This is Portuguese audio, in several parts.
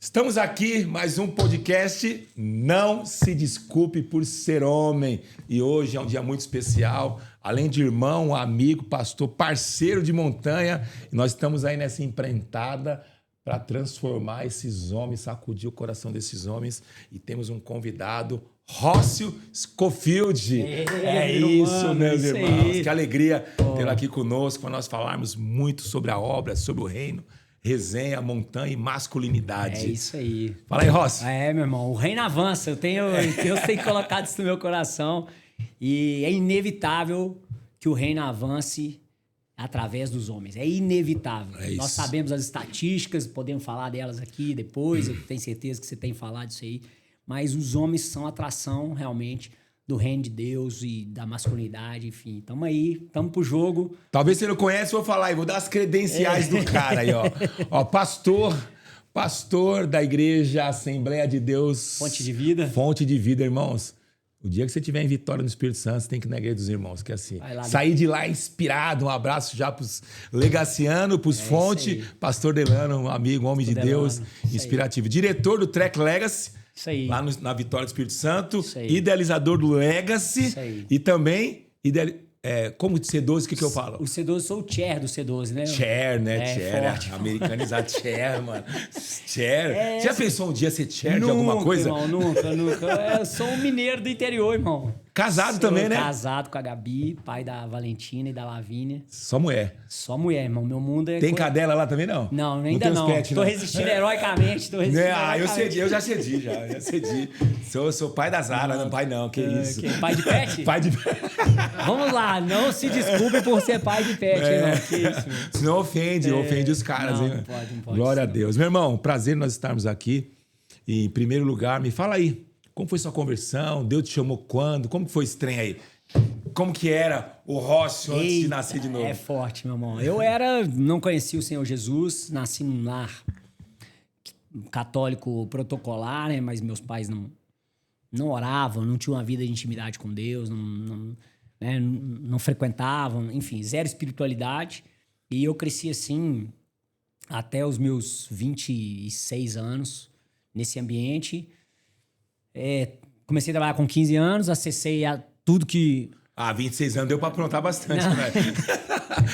Estamos aqui, mais um podcast. Não se desculpe por ser homem. E hoje é um dia muito especial. Além de irmão, amigo, pastor, parceiro de montanha. E nós estamos aí nessa empreitada para transformar esses homens, sacudir o coração desses homens. E temos um convidado, Rócio Scofield. Isso, meus irmãos. Que alegria tê-lo aqui conosco para nós falarmos muito sobre a obra, sobre o reino. Resenha, montanha e masculinidade. É isso aí. Fala aí, Rossi. Meu irmão. O reino avança. Deus tem colocado isso no meu coração. E é inevitável que o reino avance através dos homens. É inevitável. É isso. Nós sabemos as estatísticas, podemos falar delas aqui depois. Eu tenho certeza que você tem falado disso aí. Mas os homens são atração, realmente, do reino de Deus e da masculinidade, enfim. Tamo aí, tamo pro jogo. Talvez você não conhece, eu vou falar aí, vou dar as credenciais do cara aí, ó. Ó, pastor da Igreja Assembleia de Deus. Fonte de vida. Fonte de vida, irmãos. O dia que você tiver em Vitória no Espírito Santo, você tem que ir na Igreja dos Irmãos, que é assim. Sair de lá inspirado. Um abraço já pros Legaciano, pros Fonte, pastor Delano, um amigo, um homem de Deus, inspirativo. Diretor do Trek Legacy. Isso aí. Lá na Vitória do Espírito Santo, idealizador do Legacy e também como de C12, o que eu falo? O C12, sou o chair do C12, né? Chair, né? Chair, forte. Americanizado, chair, mano. Chair. Já pensou um dia ser chair de alguma coisa? Irmão, nunca. Eu sou um mineiro do interior, irmão. Casado também, né? Casado com a Gabi, pai da Valentina e da Lavínia. Só mulher. Só mulher, irmão. Meu mundo é... Tem cadela lá também, não? Não, ainda não. Tô resistindo heroicamente. Eu já cedi. Sou pai da Zara, não pai não, que isso. Pai de pet? Pai de pet. Vamos lá, não se desculpe por ser pai de pet, irmão. Que isso, meu. Senão ofende os caras, hein? Não pode. Glória a Deus. Meu irmão, prazer nós estarmos aqui. E, em primeiro lugar, me fala aí, como foi sua conversão? Deus te chamou quando? Como que foi esse trem aí? Como que era o Rócio antes de nascer de novo? É forte, meu irmão. Eu não conhecia o Senhor Jesus, nasci num lar católico protocolar, né? Mas meus pais não oravam, não tinham uma vida de intimidade com Deus, não frequentavam, enfim, zero espiritualidade. E eu cresci assim até os meus 26 anos nesse ambiente. Comecei a trabalhar com 15 anos, acessei tudo que... 26 anos deu pra aprontar bastante, né?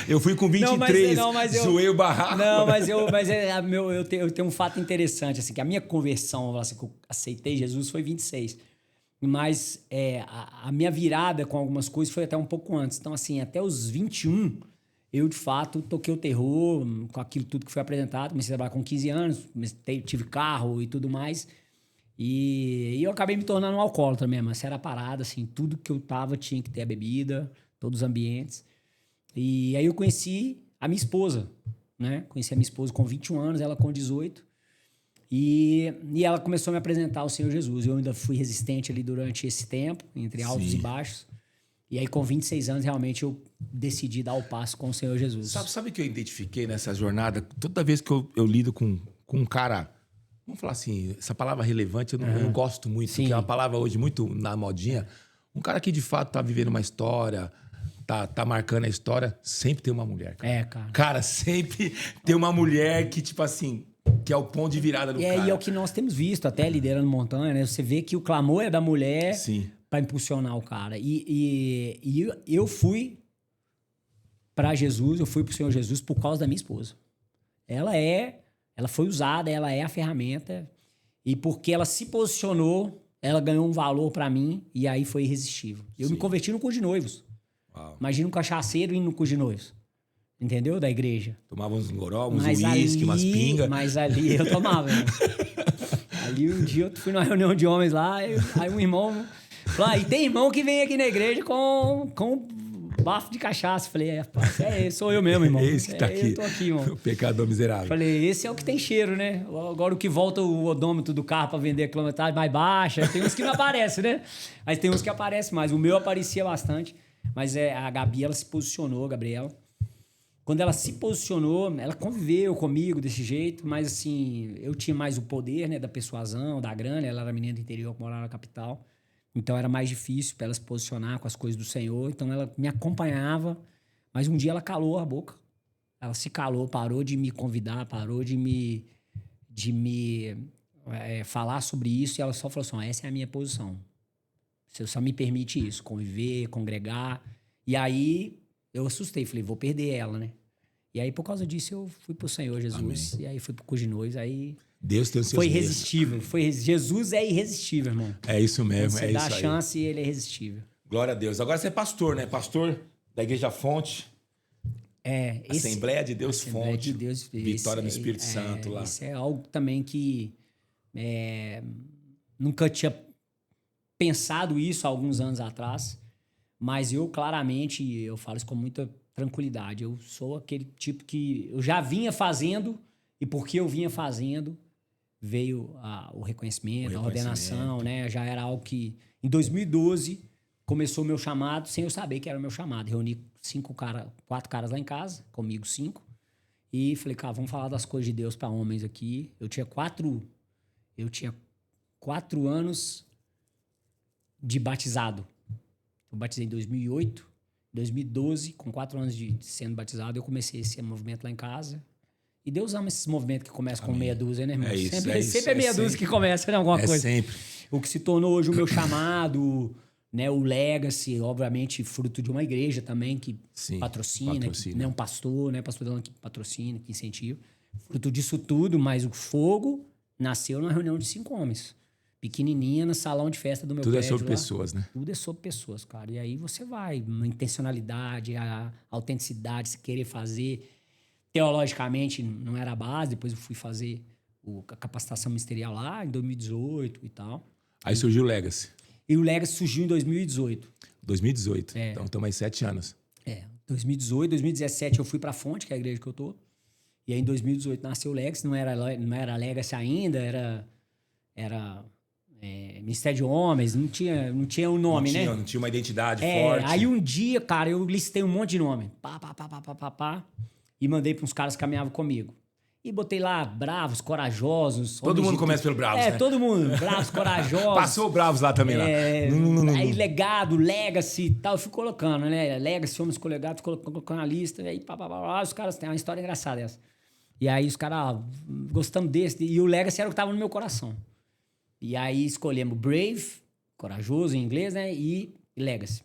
Eu fui com 23, zoei o barraco. Não, mas eu tenho um fato interessante, assim, que a minha conversão, assim, que eu aceitei Jesus foi 26. Mas a minha virada com algumas coisas foi até um pouco antes. Então, assim, até os 21, eu, de fato, toquei o terror com aquilo tudo que foi apresentado. Comecei a trabalhar com 15 anos, tive carro e tudo mais. E eu acabei me tornando um alcoólatra mesmo. Essa era a parada, assim, tudo que eu tava tinha que ter a bebida, todos os ambientes. E aí eu conheci a minha esposa, né? Conheci a minha esposa com 21 anos, ela com 18. E ela começou a me apresentar ao Senhor Jesus. Eu ainda fui resistente ali durante esse tempo, entre altos e baixos. E aí, com 26 anos, realmente, eu decidi dar o passo com o Senhor Jesus. Sabe o que eu identifiquei nessa jornada? Toda vez que eu lido com um cara... Vamos falar assim, essa palavra relevante eu não gosto muito, porque é uma palavra hoje muito na modinha. Um cara que, de fato, tá vivendo uma história... Tá marcando a história, sempre tem uma mulher. Cara. Cara. Cara, sempre tem uma mulher que, tipo assim... Que é o ponto de virada do cara. E é o que nós temos visto até liderando montanha, né? Você vê que o clamor é da mulher para impulsionar o cara. E eu fui para Jesus, eu fui pro Senhor Jesus por causa da minha esposa. Ela foi usada, ela é a ferramenta. E porque ela se posicionou, ela ganhou um valor para mim e aí foi irresistível. Eu me converti no curso de noivos. Uau. Imagina um cachaceiro indo no curso de noivos. Entendeu? Da igreja. Tomava uns goró, uns uísque, umas pingas. Mas ali eu tomava. Né? Ali um dia eu fui numa reunião de homens lá, aí um irmão falou, e tem irmão que vem aqui na igreja com bafo de cachaça. Falei, rapaz, sou eu mesmo, irmão. Esse que tá aqui. Eu tô aqui, irmão. O pecador miserável. Falei, esse é o que tem cheiro, né? Agora o que volta o odômetro do carro pra vender a quilometragem mais baixa. Tem uns que não aparecem, né? Mas tem uns que aparecem mais. O meu aparecia bastante. Mas a Gabi, ela se posicionou, a Gabriela. Quando ela se posicionou, ela conviveu comigo desse jeito, mas assim, eu tinha mais o poder, né, da persuasão, da grana. Ela era menina do interior que morava na capital. Então era mais difícil para ela se posicionar com as coisas do Senhor. Então ela me acompanhava, mas um dia ela calou a boca. Ela se calou, parou de me convidar, parou de me falar sobre isso e ela só falou assim, essa é a minha posição. Você só me permite isso, conviver, congregar. E aí eu assustei, falei, vou perder ela, né? E aí por causa disso eu fui pro Senhor Jesus. Amém. E aí fui pro Cuginois, aí... Deus tem os seus Foi meios. irresistível. Jesus é irresistível, irmão. É isso mesmo, Você é dá isso a aí. chance e ele é irresistível. Glória a Deus. Agora você é pastor, né? Pastor da Igreja Fonte. Assembleia de Deus Assembleia Fonte. de Deus, Vitória no Espírito Santo lá. Isso é algo também que nunca tinha pensado isso há alguns anos atrás, mas eu claramente, eu falo isso com muita tranquilidade, eu sou aquele tipo que eu já vinha fazendo e porque eu vinha fazendo veio o reconhecimento, a ordenação, né? Já era algo que em 2012 começou o meu chamado sem eu saber que era o meu chamado. Reuni 4 caras lá em casa, comigo 5, e falei, cara, vamos falar das coisas de Deus para homens aqui. Eu tinha 4 anos de batizado. Eu batizei em 2008, 2012, com 4 anos de sendo batizado, eu comecei esse movimento lá em casa. E Deus ama esses movimentos que começam com meia dúzia, né, irmão? É isso, sempre é meia dúzia que começa, né? Alguma coisa. Sempre. O que se tornou hoje o meu chamado, né? O Legacy, obviamente, fruto de uma igreja também que patrocina. Que, né? Um pastor, né? Pastor Delano que patrocina, que incentiva. Fruto disso tudo, mas o fogo nasceu numa reunião de 5 homens. Pequenininha, no salão de festa do meu prédio. Tudo é sobre lá. pessoas, né? Tudo é sobre pessoas, cara. E aí você vai, a intencionalidade, a autenticidade, se querer fazer. Teologicamente não era a base, depois eu fui fazer a capacitação ministerial lá em 2018 e tal. Aí surgiu o Legacy. E o Legacy surgiu em 2018. 2018. Então estamos aí 7 anos. 2018, 2017 eu fui pra Fonte, que é a igreja que eu tô. E aí em 2018 nasceu o Legacy, não era Legacy ainda, era Ministério de Homens, não tinha um nome, né? Não tinha uma identidade forte. Aí um dia, cara, eu listei um monte de nome. Pá. E mandei para uns caras que caminhavam comigo. E botei lá bravos, corajosos. Todo mundo começa pelo bravos, né? Todo mundo. Bravos, corajosos. Passou bravos lá também, lá. Aí legado, legacy e tal. Eu fui colocando, né? Legacy, homens colegados, colocando na lista. E aí, os caras têm uma história engraçada essa. E aí os caras gostando desse. E o legacy era o que tava no meu coração. E aí escolhemos Brave, corajoso em inglês, né? E Legacy.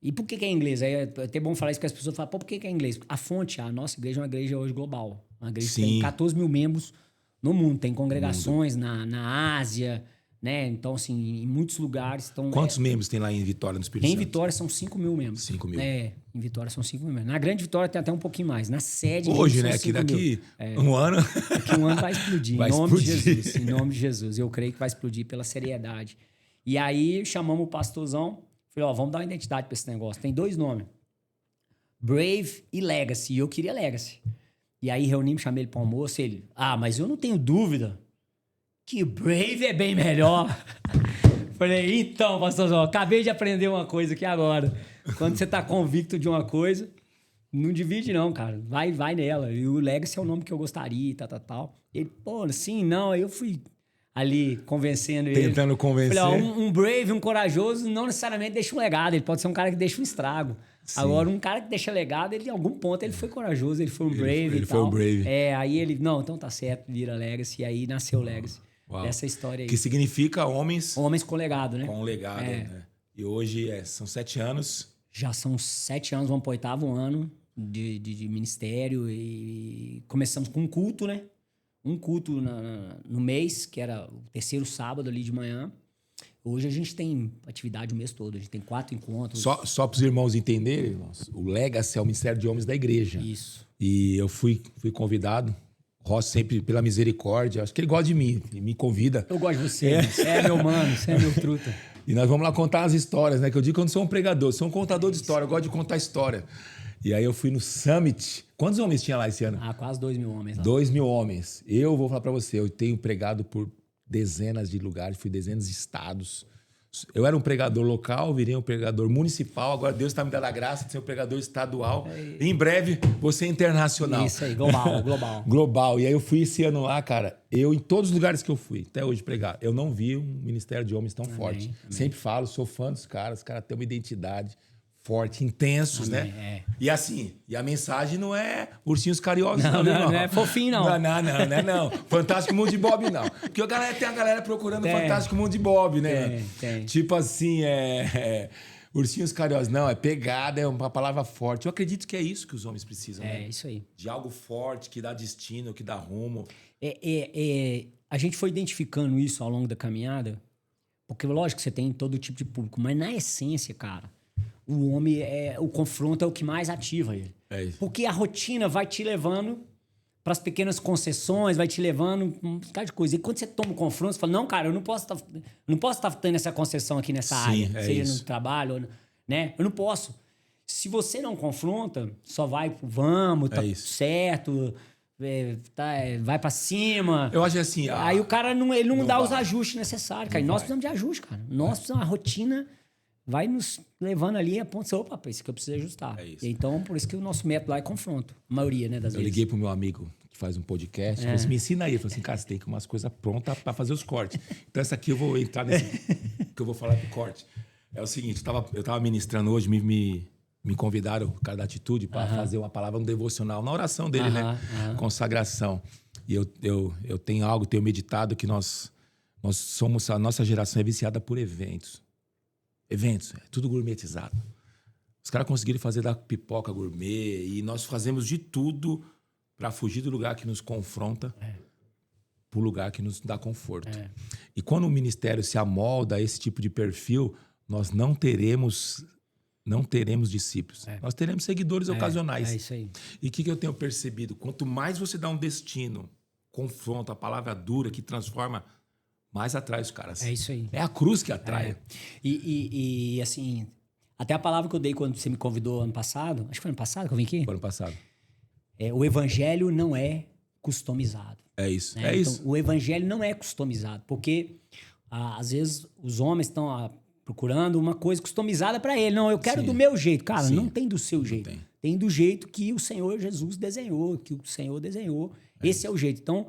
E por que é inglês? É até bom falar isso, porque as pessoas falam, por que é inglês? A Fonte, a nossa igreja é uma igreja hoje global. Uma igreja que tem 14 mil membros no mundo. Tem congregações na Ásia, né? Então, assim, em muitos lugares. Então, Quantos membros tem lá em Vitória, no Espírito Santo? Em Vitória são 5 mil membros. 5 mil. Em Vitória são 5 mil membros. Na Grande Vitória tem até um pouquinho mais. Na sede... Hoje, né? Que daqui um ano... Daqui um ano vai explodir. Vai em nome explodir. de Jesus. Em nome de Jesus. Eu creio que vai explodir pela seriedade. E aí, chamamos o pastorzão. Falei, vamos dar uma identidade pra esse negócio. Tem 2 nomes. Brave e Legacy. E eu queria Legacy. E aí, reunimos, chamei ele para almoço. Ele, mas eu não tenho dúvida que Brave é bem melhor. Falei, então, pastorzão, acabei de aprender uma coisa aqui agora. Quando você tá convicto de uma coisa, não divide não, cara. Vai nela. E o Legacy é o nome que eu gostaria, tal. Ele, sim, não. Aí eu fui ali convencendo ele. Tentando convencer. Falei, um brave, um corajoso, não necessariamente deixa um legado. Ele pode ser um cara que deixa um estrago. Sim. Agora, um cara que deixa legado, ele em algum ponto ele foi corajoso, ele foi um brave e tal. Ele foi um brave. Aí ele, não, então tá certo, vira Legacy. E aí nasceu o Legacy. Dessa história aí. Que significa homens... Homens com legado, né? Com legado, né? E hoje são 7 anos. Já são 7 anos, vamos pro 8º ano de ministério. E começamos com um culto, né? Um culto no mês, que era o 3º sábado ali de manhã. Hoje a gente tem atividade o mês todo. A gente tem 4 encontros. Só para os irmãos entenderem, irmãos, o Legacy é o Ministério de Homens da Igreja. Isso. E eu fui convidado. Ross sempre, pela misericórdia, acho que ele gosta de mim, ele me convida. Eu gosto de você, você é meu mano, você é meu truta. E nós vamos lá contar as histórias, né? Que eu digo que eu não sou um pregador, sou um contador de história, eu gosto de contar história. E aí eu fui no Summit. Quantos homens tinha lá esse ano? Quase 2 mil homens. Lá. 2 mil homens. Eu vou falar pra você, eu tenho pregado por dezenas de lugares, fui dezenas de estados. Eu era um pregador local, virei um pregador municipal, agora Deus está me dando a graça de ser um pregador estadual. E em breve, vou ser internacional. Isso aí, global. Global. E aí eu fui esse ano lá, cara, em todos os lugares que eu fui, até hoje pregar, eu não vi um ministério de homens tão forte. Amém. Sempre falo, sou fã dos caras, os caras têm uma identidade forte, intensos, Amém, né? E assim, e a mensagem não é ursinhos carinhosos, não, meu irmão. Não é fofinho, não. Não. Fantástico Mundo de Bob, não. Porque tem a galera procurando Fantástico Mundo de Bob, né? Tem. Tipo assim, ursinhos carinhosos. Não, é pegada, é uma palavra forte. Eu acredito que é isso que os homens precisam, né? É, isso aí. De algo forte, que dá destino, que dá rumo. A gente foi identificando isso ao longo da caminhada, porque lógico que você tem todo tipo de público, mas na essência, cara, o homem, o confronto é o que mais ativa ele. É isso. Porque a rotina vai te levando para as pequenas concessões, vai te levando um bocado de coisa. E quando você toma o confronto, você fala, não, cara, eu não posso estar tendo essa concessão aqui nessa área, seja no trabalho, né? Eu não posso. Se você não confronta, só vai pro vamos, tá certo, vai pra cima. Eu acho assim... Aí o cara ele não dá os ajustes necessários, cara. E nós precisamos de ajuste, cara. Nós precisamos, a rotina vai nos levando ali a ponto de opa, isso que eu preciso ajustar. Então, por isso que o nosso método lá é confronto. A maioria, né, das vezes. Eu liguei pro meu amigo que faz um podcast, falei assim, me ensina aí. Eu falei assim, cara, você tem que umas coisas prontas pra fazer os cortes. Então essa aqui eu vou entrar nesse... que eu vou falar pro corte. É o seguinte, eu tava ministrando hoje, me convidaram, o cara da Atitude, para fazer uma palavra no devocional, na oração dele, né? Consagração. E eu tenho meditado que nós somos, a nossa geração é viciada por eventos. Eventos, é tudo gourmetizado. Os caras conseguiram fazer da pipoca gourmet e nós fazemos de tudo para fugir do lugar que nos confronta pro lugar que nos dá conforto. E quando o ministério se amolda a esse tipo de perfil, nós não teremos discípulos. Nós teremos seguidores ocasionais. É isso aí. E o que eu tenho percebido? Quanto mais você dá um destino, confronto, a palavra dura que transforma, mais atrai os caras. É isso aí. É a cruz que atrai. E assim, até a palavra que eu dei quando você me convidou ano passado, acho que foi ano passado que eu vim aqui. Foi ano passado. O evangelho não é customizado. É isso. Né? Então, o evangelho não é customizado, porque às vezes os homens estão procurando uma coisa customizada para ele. Não, eu quero do meu jeito. Cara, não tem do seu jeito. Tem do jeito que o Senhor Jesus desenhou, que o Senhor desenhou. Esse é o jeito. Então,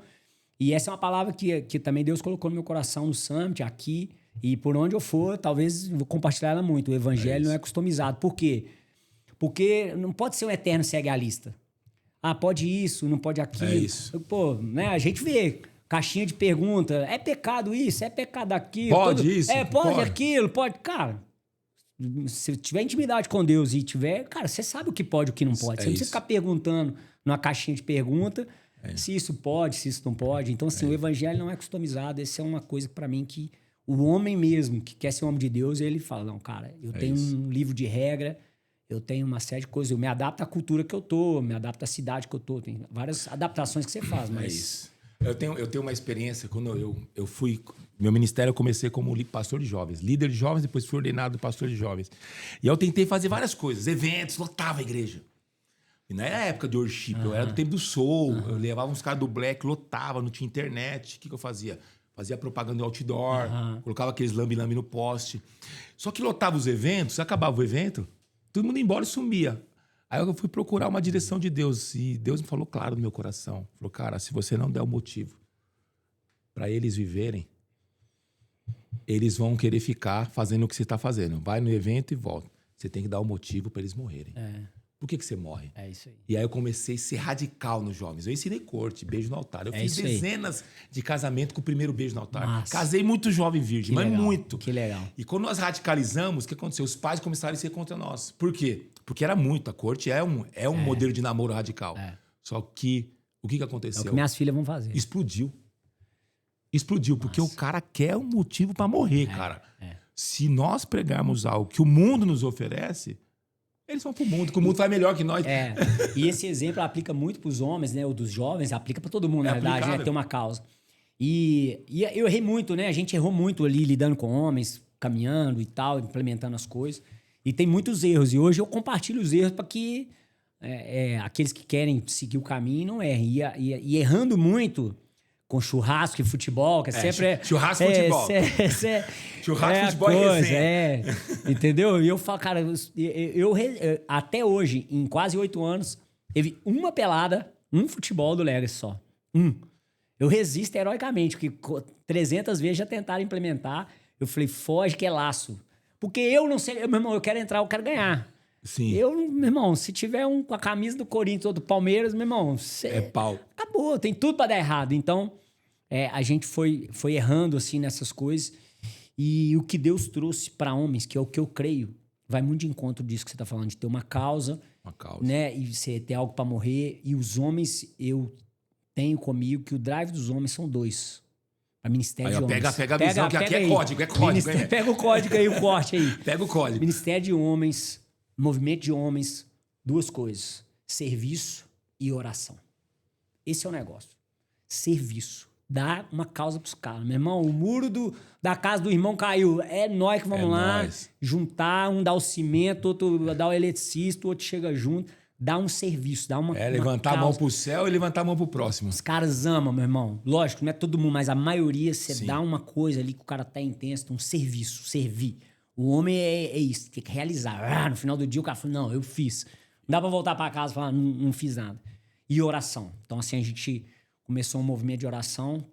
e essa é uma palavra que também Deus colocou no meu coração no Summit, aqui, e por onde eu for, talvez vou compartilhar ela muito. O evangelho não é customizado. Por quê? Porque não pode ser um eterno cegalista. Pode isso, não pode aquilo. É isso. Pô, né, a gente vê caixinha de pergunta, é pecado isso, é pecado aquilo. Pode isso? Pode aquilo, pode. Cara, se tiver intimidade com Deus e tiver, cara, você sabe o que pode e o que não pode. Você não precisa ficar perguntando numa caixinha de pergunta se isso pode, se isso não pode. Então, assim, o evangelho não é customizado. Essa é uma coisa que, pra mim, que o homem mesmo, que quer ser homem de Deus, ele fala, não, cara, eu tenho um livro de regra, eu tenho uma série de coisas, eu me adapto à cultura que eu tô, me adapto à cidade que eu tô. Tem várias adaptações que você faz, mas... É isso. Eu tenho uma experiência, quando eu fui... Meu ministério eu comecei como pastor de jovens, líder de jovens, depois fui ordenado pastor de jovens. E eu tentei fazer várias coisas, eventos, lotava a igreja. E não era época de worship, eu era do tempo do soul, eu levava uns caras do black, lotava, não tinha internet. O que eu fazia? Fazia propaganda no outdoor, colocava aqueles lambe-lambe no poste. Só que lotava os eventos, acabava o evento, todo mundo ia embora e sumia. Aí eu fui procurar uma direção de Deus e Deus me falou claro no meu coração. Falou, cara, se você não der o motivo para eles viverem, eles vão querer ficar fazendo o que você está fazendo. Vai no evento e volta. Você tem que dar o motivo para eles morrerem. Por que você morre? É isso aí. E aí eu comecei a ser radical nos jovens. Eu ensinei corte, beijo no altar. Eu fiz dezenas de casamento com o primeiro beijo no altar. Nossa. Casei muito jovem virgem, mas muito. Que legal. E quando nós radicalizamos, o que aconteceu? Os pais começaram a ser contra nós. Por quê? Porque era muito. A corte é um modelo de namoro radical. Só que, o que aconteceu? É o que minhas filhas vão fazer. Explodiu. Explodiu, porque o cara quer um motivo para morrer, cara. Se nós pregarmos algo que o mundo nos oferece, eles vão pro mundo, que o mundo vai melhor que nós. E esse exemplo aplica muito pros homens, né? Ou dos jovens, aplica para todo mundo, na verdade, né? Ter uma causa. E eu errei muito, né? A gente errou muito ali, lidando com homens, caminhando e tal, implementando as coisas. E tem muitos erros. E hoje eu compartilho os erros para que aqueles que querem seguir o caminho não errem. E errando muito com churrasco e futebol, que sempre churrasco e futebol. Churrasco, futebol e resenha. Entendeu? E eu falo, cara, eu até hoje, em quase 8 anos, teve uma pelada, um futebol do Legacy só. Eu resisto heroicamente, porque 300 vezes já tentaram implementar. Eu falei, foge que é laço. Porque eu não sei, meu irmão, eu quero entrar, eu quero ganhar. Sim. Meu irmão, se tiver um com a camisa do Corinthians ou do Palmeiras, meu irmão, É pau. acabou, tem tudo pra dar errado. Então, a gente foi errando, assim, nessas coisas. E o que Deus trouxe pra homens, que é o que eu creio, vai muito de encontro disso que você tá falando, de ter uma causa, né? E você ter algo pra morrer. E os homens, eu tenho comigo que o drive dos homens são 2. Pra ministério de homens. Pega a visão, que aqui é código, hein? Pega o código aí, o corte aí. Pega o código. Ministério de homens, movimento de homens, 2 coisas: serviço e oração. Esse é o negócio. Serviço. Dá uma causa pros caras. Meu irmão, o muro da casa do irmão caiu. É nós que vamos lá nós. juntar, um dá o cimento, outro dá o eletricista, outro chega junto. Dá um serviço, dá uma Levantar a mão pro céu e levantar a mão pro próximo. Os caras amam, meu irmão. Lógico, não é todo mundo, mas a maioria, você Sim. dá uma coisa ali que o cara tá intenso, um serviço, servir. O homem é isso, tem que realizar. No final do dia o cara fala, não, eu fiz. Não dá pra voltar pra casa e falar, não fiz nada. E oração. Então, assim, a gente começou um movimento de oração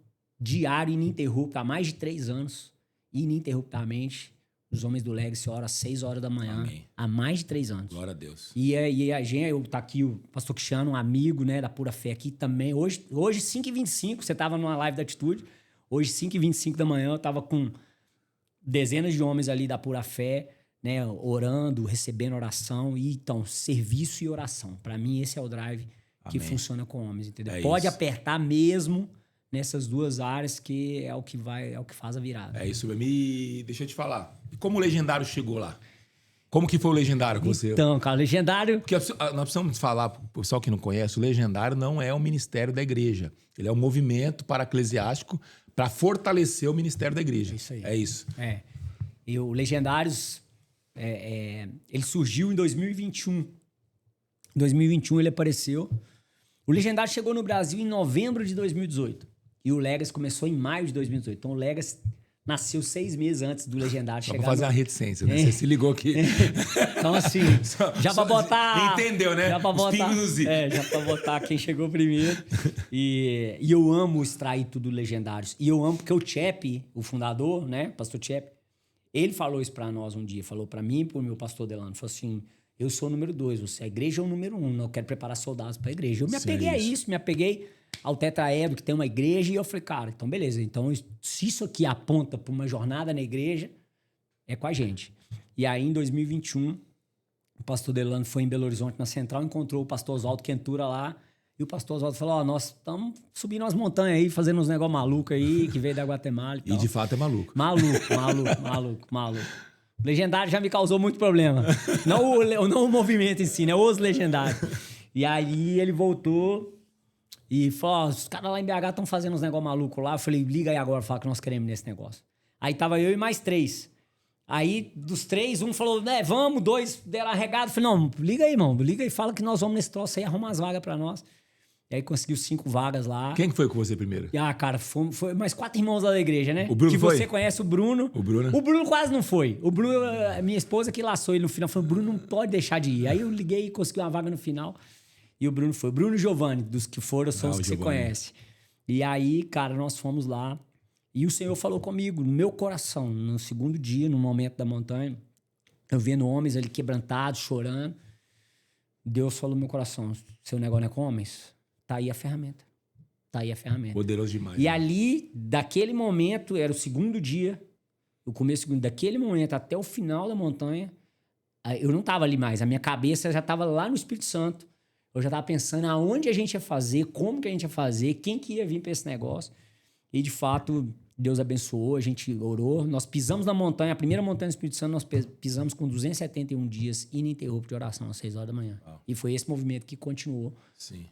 diário, ininterrupto, há mais de 3 anos, ininterruptamente. Os homens do Legacy oram às 6 horas da manhã, Amém. há mais de 3 anos. Glória a Deus. E a gente, tá aqui o pastor Cristiano, um amigo, né, da Pura Fé aqui também. Hoje 5h25, você tava numa live da Atitude. Hoje, 5h25 da manhã, eu tava com dezenas de homens ali da Pura Fé, né, orando, recebendo oração. E então, serviço e oração. Para mim, esse é o drive que funciona com homens, entendeu? Pode apertar mesmo nessas 2 áreas, que é o que faz a virada. É isso mesmo. E deixa eu te falar. E como o Legendário chegou lá? Como que foi o Legendário com você? Então, cara, o Legendário... Porque nós precisamos falar, pro pessoal que não conhece, o Legendário não é um ministério da igreja. Ele é um movimento para-eclesiástico para fortalecer o ministério da igreja. Isso aí. É isso. E o Legendários, ele surgiu em 2021. Em 2021 ele apareceu. O Legendário chegou no Brasil em novembro de 2018. E o Legacy começou em maio de 2018. Então o Legacy nasceu 6 meses antes do Legendário chegar. Vamos fazer uma reticência, né? Você se ligou aqui. Então, assim, já pra botar... Entendeu, né? Já pra Os botar, pingos nos i. já pra botar quem chegou primeiro. E eu amo extrair tudo do Legendários. E eu amo porque o Chep, o fundador, né? Pastor Chep, ele falou isso pra nós um dia. Falou pra mim e pro meu pastor Delano. Falou assim, eu sou o número 2, você a igreja é o número 1. Eu quero preparar soldados pra igreja. Eu me apeguei a isso, me apeguei ao tetraedro, que tem uma igreja, e eu falei, cara, então beleza. Então, se isso aqui aponta para uma jornada na igreja, é com a gente. E aí, em 2021, o pastor Delano foi em Belo Horizonte, na Central, encontrou o pastor Oswaldo Quentura lá, e o pastor Oswaldo falou, nós estamos subindo umas montanhas aí, fazendo uns negócios malucos aí, que veio da Guatemala e tal. E de fato é maluco. Maluco. O Legendário já me causou muito problema. Não o movimento em si, né? Os Legendários. E aí, ele voltou... E falou, os caras lá em BH estão fazendo uns negócios malucos lá. Eu falei, liga aí agora, fala que nós queremos nesse negócio. Aí tava eu e mais 3. Aí, dos 3, um falou, vamos, 2 deram arregado. Eu falei, não, liga aí, irmão, liga aí, fala que nós vamos nesse troço aí, arruma as vagas pra nós. E aí conseguiu 5 vagas lá. Quem que foi com você primeiro? Cara, foi mais 4 irmãos lá da igreja, né? O Bruno que foi? você conhece o Bruno. O Bruno? O Bruno quase não foi. O Bruno, minha esposa que laçou ele no final, falou, Bruno não pode deixar de ir. Aí eu liguei e consegui uma vaga no final. E o Bruno foi. Bruno e Giovanni, dos que foram, são os que você conhece. E aí, cara, nós fomos lá. E o Senhor falou comigo, no meu coração, no segundo dia, no momento da montanha, eu vendo homens ali quebrantados, chorando. Deus falou no meu coração, seu negócio não é com homens? Tá aí a ferramenta. Poderoso demais. E né? ali, daquele momento, era o segundo dia, o começo do segundo, daquele momento até o final da montanha, eu não tava ali mais. A minha cabeça já tava lá no Espírito Santo. Eu já tava pensando aonde a gente ia fazer, como que a gente ia fazer, quem que ia vir para esse negócio. E, de fato, Deus abençoou, a gente orou. Nós pisamos na montanha, a primeira montanha do Espírito Santo, nós pisamos com 271 dias ininterrupto de oração, às 6 horas da manhã. Uau. E foi esse movimento que continuou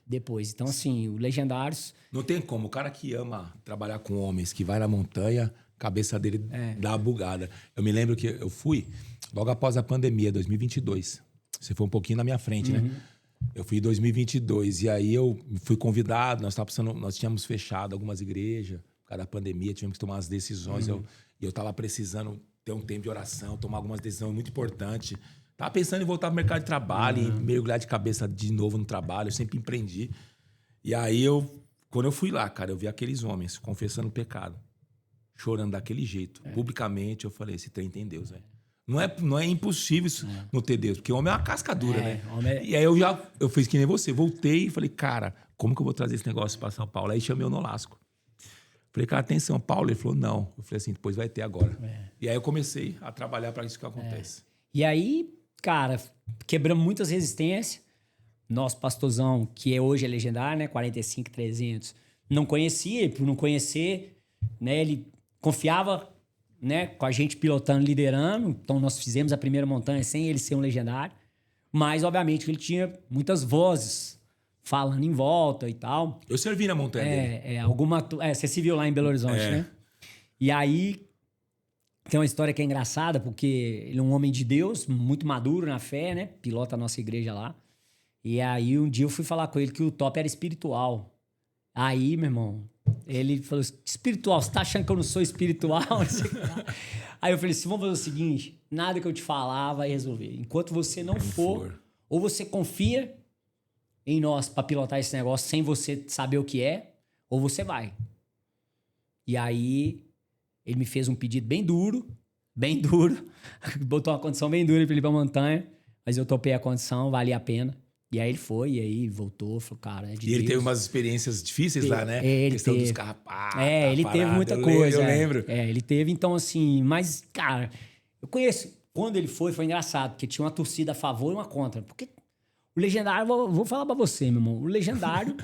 depois. Então, assim, o Legendários... Não tem como. O cara que ama trabalhar com homens, que vai na montanha, a cabeça dele dá uma bugada. Eu me lembro que eu fui logo após a pandemia, 2022. Você foi um pouquinho na minha frente, né? Eu fui em 2022 e aí eu fui convidado, nós tínhamos fechado algumas igrejas por causa da pandemia, tivemos que tomar as decisões. E eu tava precisando ter um tempo de oração, tomar algumas decisões muito importantes. Tava pensando em voltar pro mercado de trabalho, em mergulhar de cabeça de novo no trabalho, eu sempre empreendi. E aí, quando eu fui lá, cara, eu vi aqueles homens confessando pecado, chorando daquele jeito. Publicamente, eu falei, esse trem tem Deus, velho. Não é impossível isso não ter Deus, porque o homem é uma cascadura, né? Homem E aí eu fiz que nem você, voltei e falei, cara, como que eu vou trazer esse negócio para São Paulo? Aí chamei o Nolasco. Falei, cara, tem São Paulo? Ele falou, não. Eu falei assim, depois vai ter agora. E aí eu comecei a trabalhar para isso que acontece. E aí, cara, quebramos muitas resistências. Nosso pastorzão, que hoje é legendário, né? 45,300. Não conhecia, e por não conhecer, né? Ele confiava, né? Com a gente pilotando, liderando. Então, nós fizemos a primeira montanha sem ele ser um legendário. Mas, obviamente, ele tinha muitas vozes falando em volta e tal. Eu servi na montanha dele. Você se viu lá em Belo Horizonte, né? E aí, tem uma história que é engraçada, porque ele é um homem de Deus, muito maduro na fé, né? Pilota a nossa igreja lá. E aí, um dia eu fui falar com ele que o top era espiritual. Aí, meu irmão, ele falou assim, espiritual, você tá achando que eu não sou espiritual? Aí eu falei assim, vamos fazer o seguinte, nada que eu te falar vai resolver. Enquanto você não for, ou você confia em nós para pilotar esse negócio sem você saber o que é, ou você vai. E aí, ele me fez um pedido bem duro, botou uma condição bem dura pra ele ir pra montanha, mas eu topei a condição, valia a pena. E aí ele foi, e aí voltou, falou, cara, é de E ele Deus. teve umas experiências difíceis lá, né? Ele questão teve. dos carrapatos. Ele teve muita coisa. Eu lembro. Ele teve, então, assim, mas, cara, eu conheço. Quando ele foi engraçado, porque tinha uma torcida a favor e uma contra. Porque o Legendário, vou falar pra você, meu irmão, o Legendário,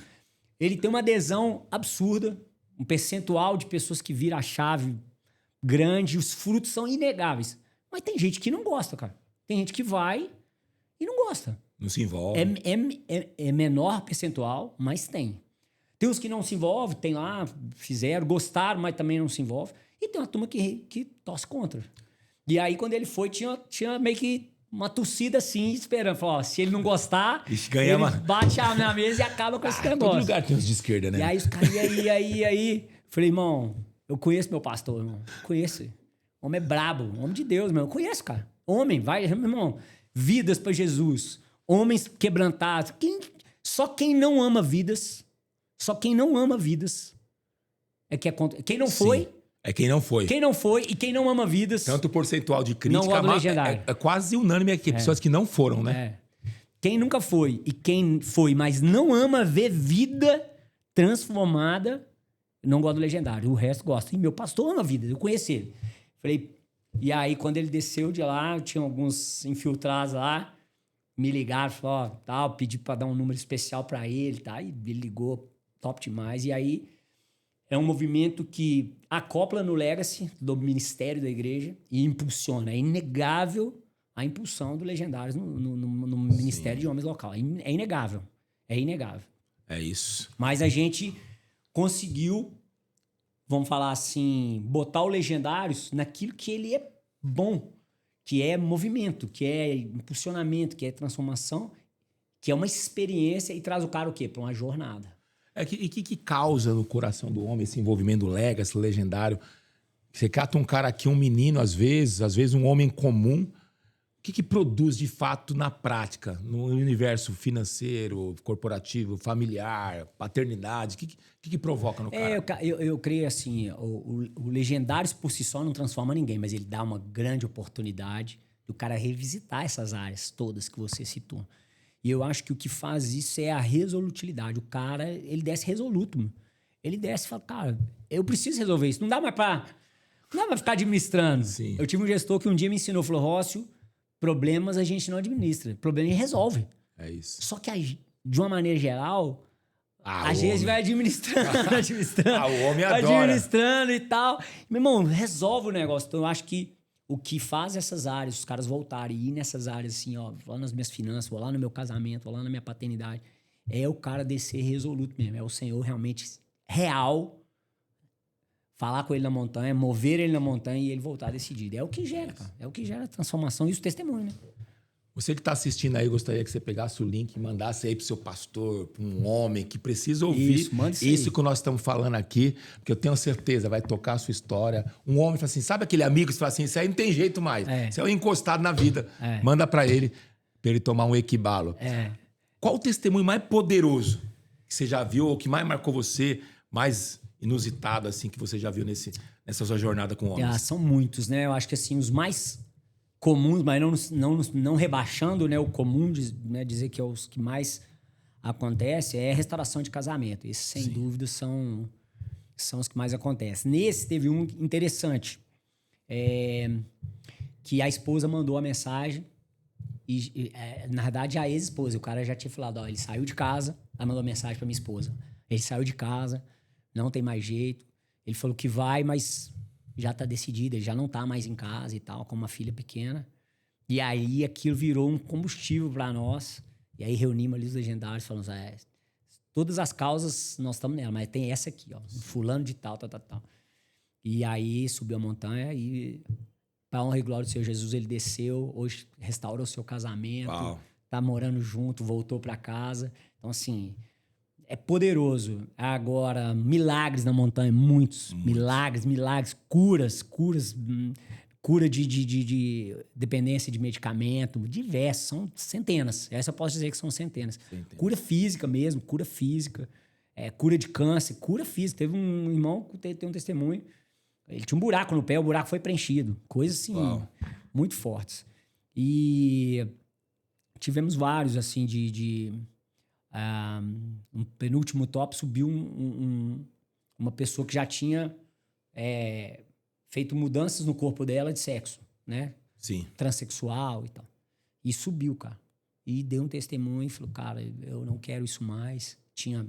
ele tem uma adesão absurda, um percentual de pessoas que viram a chave grande, os frutos são inegáveis. Mas tem gente que não gosta, cara. Tem gente que vai e não gosta. Não se envolve. É menor percentual, mas tem. Tem os que não se envolvem, tem lá, fizeram, gostaram, mas também não se envolve. E tem uma turma que torce contra. E aí, quando ele foi, tinha meio que uma torcida assim, esperando. Falou, ó, se ele não gostar, ganha ele bate na mesa e acaba com esse negócio. Todo lugar tem uns de esquerda, né? E aí os caras, e aí. Falei, irmão, eu conheço meu pastor, irmão. Conheço. O homem é brabo, homem de Deus, meu. Eu conheço, cara. Homem, vai, meu irmão. Vidas para Jesus. Homens quebrantados. Só quem não ama vidas. Só quem não ama vidas. É que é contra. Quem não foi. É quem não foi. Quem não foi e quem não ama vidas. Tanto o percentual de crítica. Não gosta do Legendário. É quase unânime aqui. Pessoas que não foram, né? Quem nunca foi e quem foi, mas não ama ver vida transformada, não gosta do Legendário. O resto gosta. E meu pastor ama vida. Eu conheci ele. Falei. E aí, quando ele desceu de lá, tinha alguns infiltrados lá. Me ligaram, falaram, tal, pedi pra dar um número especial pra ele, tá? E ele ligou, top demais. E aí, é um movimento que acopla no Legacy do ministério da igreja e impulsiona. É inegável a impulsão do Legendários no Ministério de Homens Local. É inegável. É inegável. É isso. Mas a gente conseguiu, vamos falar assim, botar o Legendários naquilo que ele é bom. Que é movimento, que é impulsionamento, que é transformação, que é uma experiência e traz o cara o quê? Para uma jornada. E que causa no coração do homem esse envolvimento do Legacy, Legendário? Você cata um cara aqui, um menino, às vezes um homem comum. O que produz de fato na prática, no universo financeiro, corporativo, familiar, paternidade? O que provoca no cara? Eu creio assim, o Legendários por si só não transforma ninguém, mas ele dá uma grande oportunidade do cara revisitar essas áreas todas que você citou. E eu acho que o que faz isso é a resolutilidade. O cara, ele desce resoluto, mano. Ele desce e fala, cara, eu preciso resolver isso. Não dá mais pra ficar administrando. Sim. Eu tive um gestor que um dia me ensinou, falou, Rócio, problemas a gente não administra. Problema a gente resolve. É isso. Só que, de uma maneira geral, a gente vai administrando, o homem adora. Administrando e tal. Meu irmão, resolve o negócio. Então, eu acho que o que faz essas áreas, os caras voltarem e ir nessas áreas assim, ó, vou lá nas minhas finanças, vou lá no meu casamento, vou lá na minha paternidade, é o cara descer resoluto mesmo. É o Senhor realmente real, falar com ele na montanha, mover ele na montanha e ele voltar decidido. É o que gera, cara. É o que gera a transformação e os testemunhos, né? Você que está assistindo aí, gostaria que você pegasse o link e mandasse aí pro seu pastor, para um homem que precisa ouvir isso que nós estamos falando aqui, porque eu tenho certeza, vai tocar a sua história. Um homem fala assim, sabe aquele amigo que fala assim, isso aí não tem jeito mais. Isso é um encostado na vida. Manda para ele tomar um equibalo. Qual o testemunho mais poderoso que você já viu ou que mais marcou você, mais inusitado assim que você já viu nessa sua jornada com homens? São muitos, né? Eu acho que assim, os mais comuns, mas não rebaixando, né, o comum, né, dizer que é os que mais acontece, é restauração de casamento. Esses, sem dúvida, são os que mais acontecem. Nesse teve um interessante, que a esposa mandou a mensagem, na verdade, a ex-esposa, o cara já tinha falado, ó, ele saiu de casa, ela mandou mensagem pra minha esposa. Ele saiu de casa, não tem mais jeito. Ele falou que vai, mas já tá decidido, ele já não tá mais em casa e tal, com uma filha pequena. E aí aquilo virou um combustível para nós. E aí reunimos ali os legendários, falamos, todas as causas nós estamos nela, mas tem essa aqui, ó, fulano de tal. E aí subiu a montanha e, para honra e glória do Senhor Jesus, ele desceu, hoje restaurou o seu casamento, tá morando junto, voltou para casa. Então, assim, é poderoso. Agora, milagres na montanha, muitos. Milagres, curas, cura de dependência de medicamento, diversos, são centenas. Essa eu posso dizer que são centenas. Cura física mesmo, cura física, cura de câncer, cura física. Teve um irmão que tem um testemunho, ele tinha um buraco no pé, o buraco foi preenchido. Coisas assim, muito fortes. E tivemos vários, assim, um penúltimo top, subiu uma pessoa que já tinha feito mudanças no corpo dela de sexo, né? Sim. Transsexual e tal. E subiu, cara. E deu um testemunho e falou, cara, eu não quero isso mais. Tinha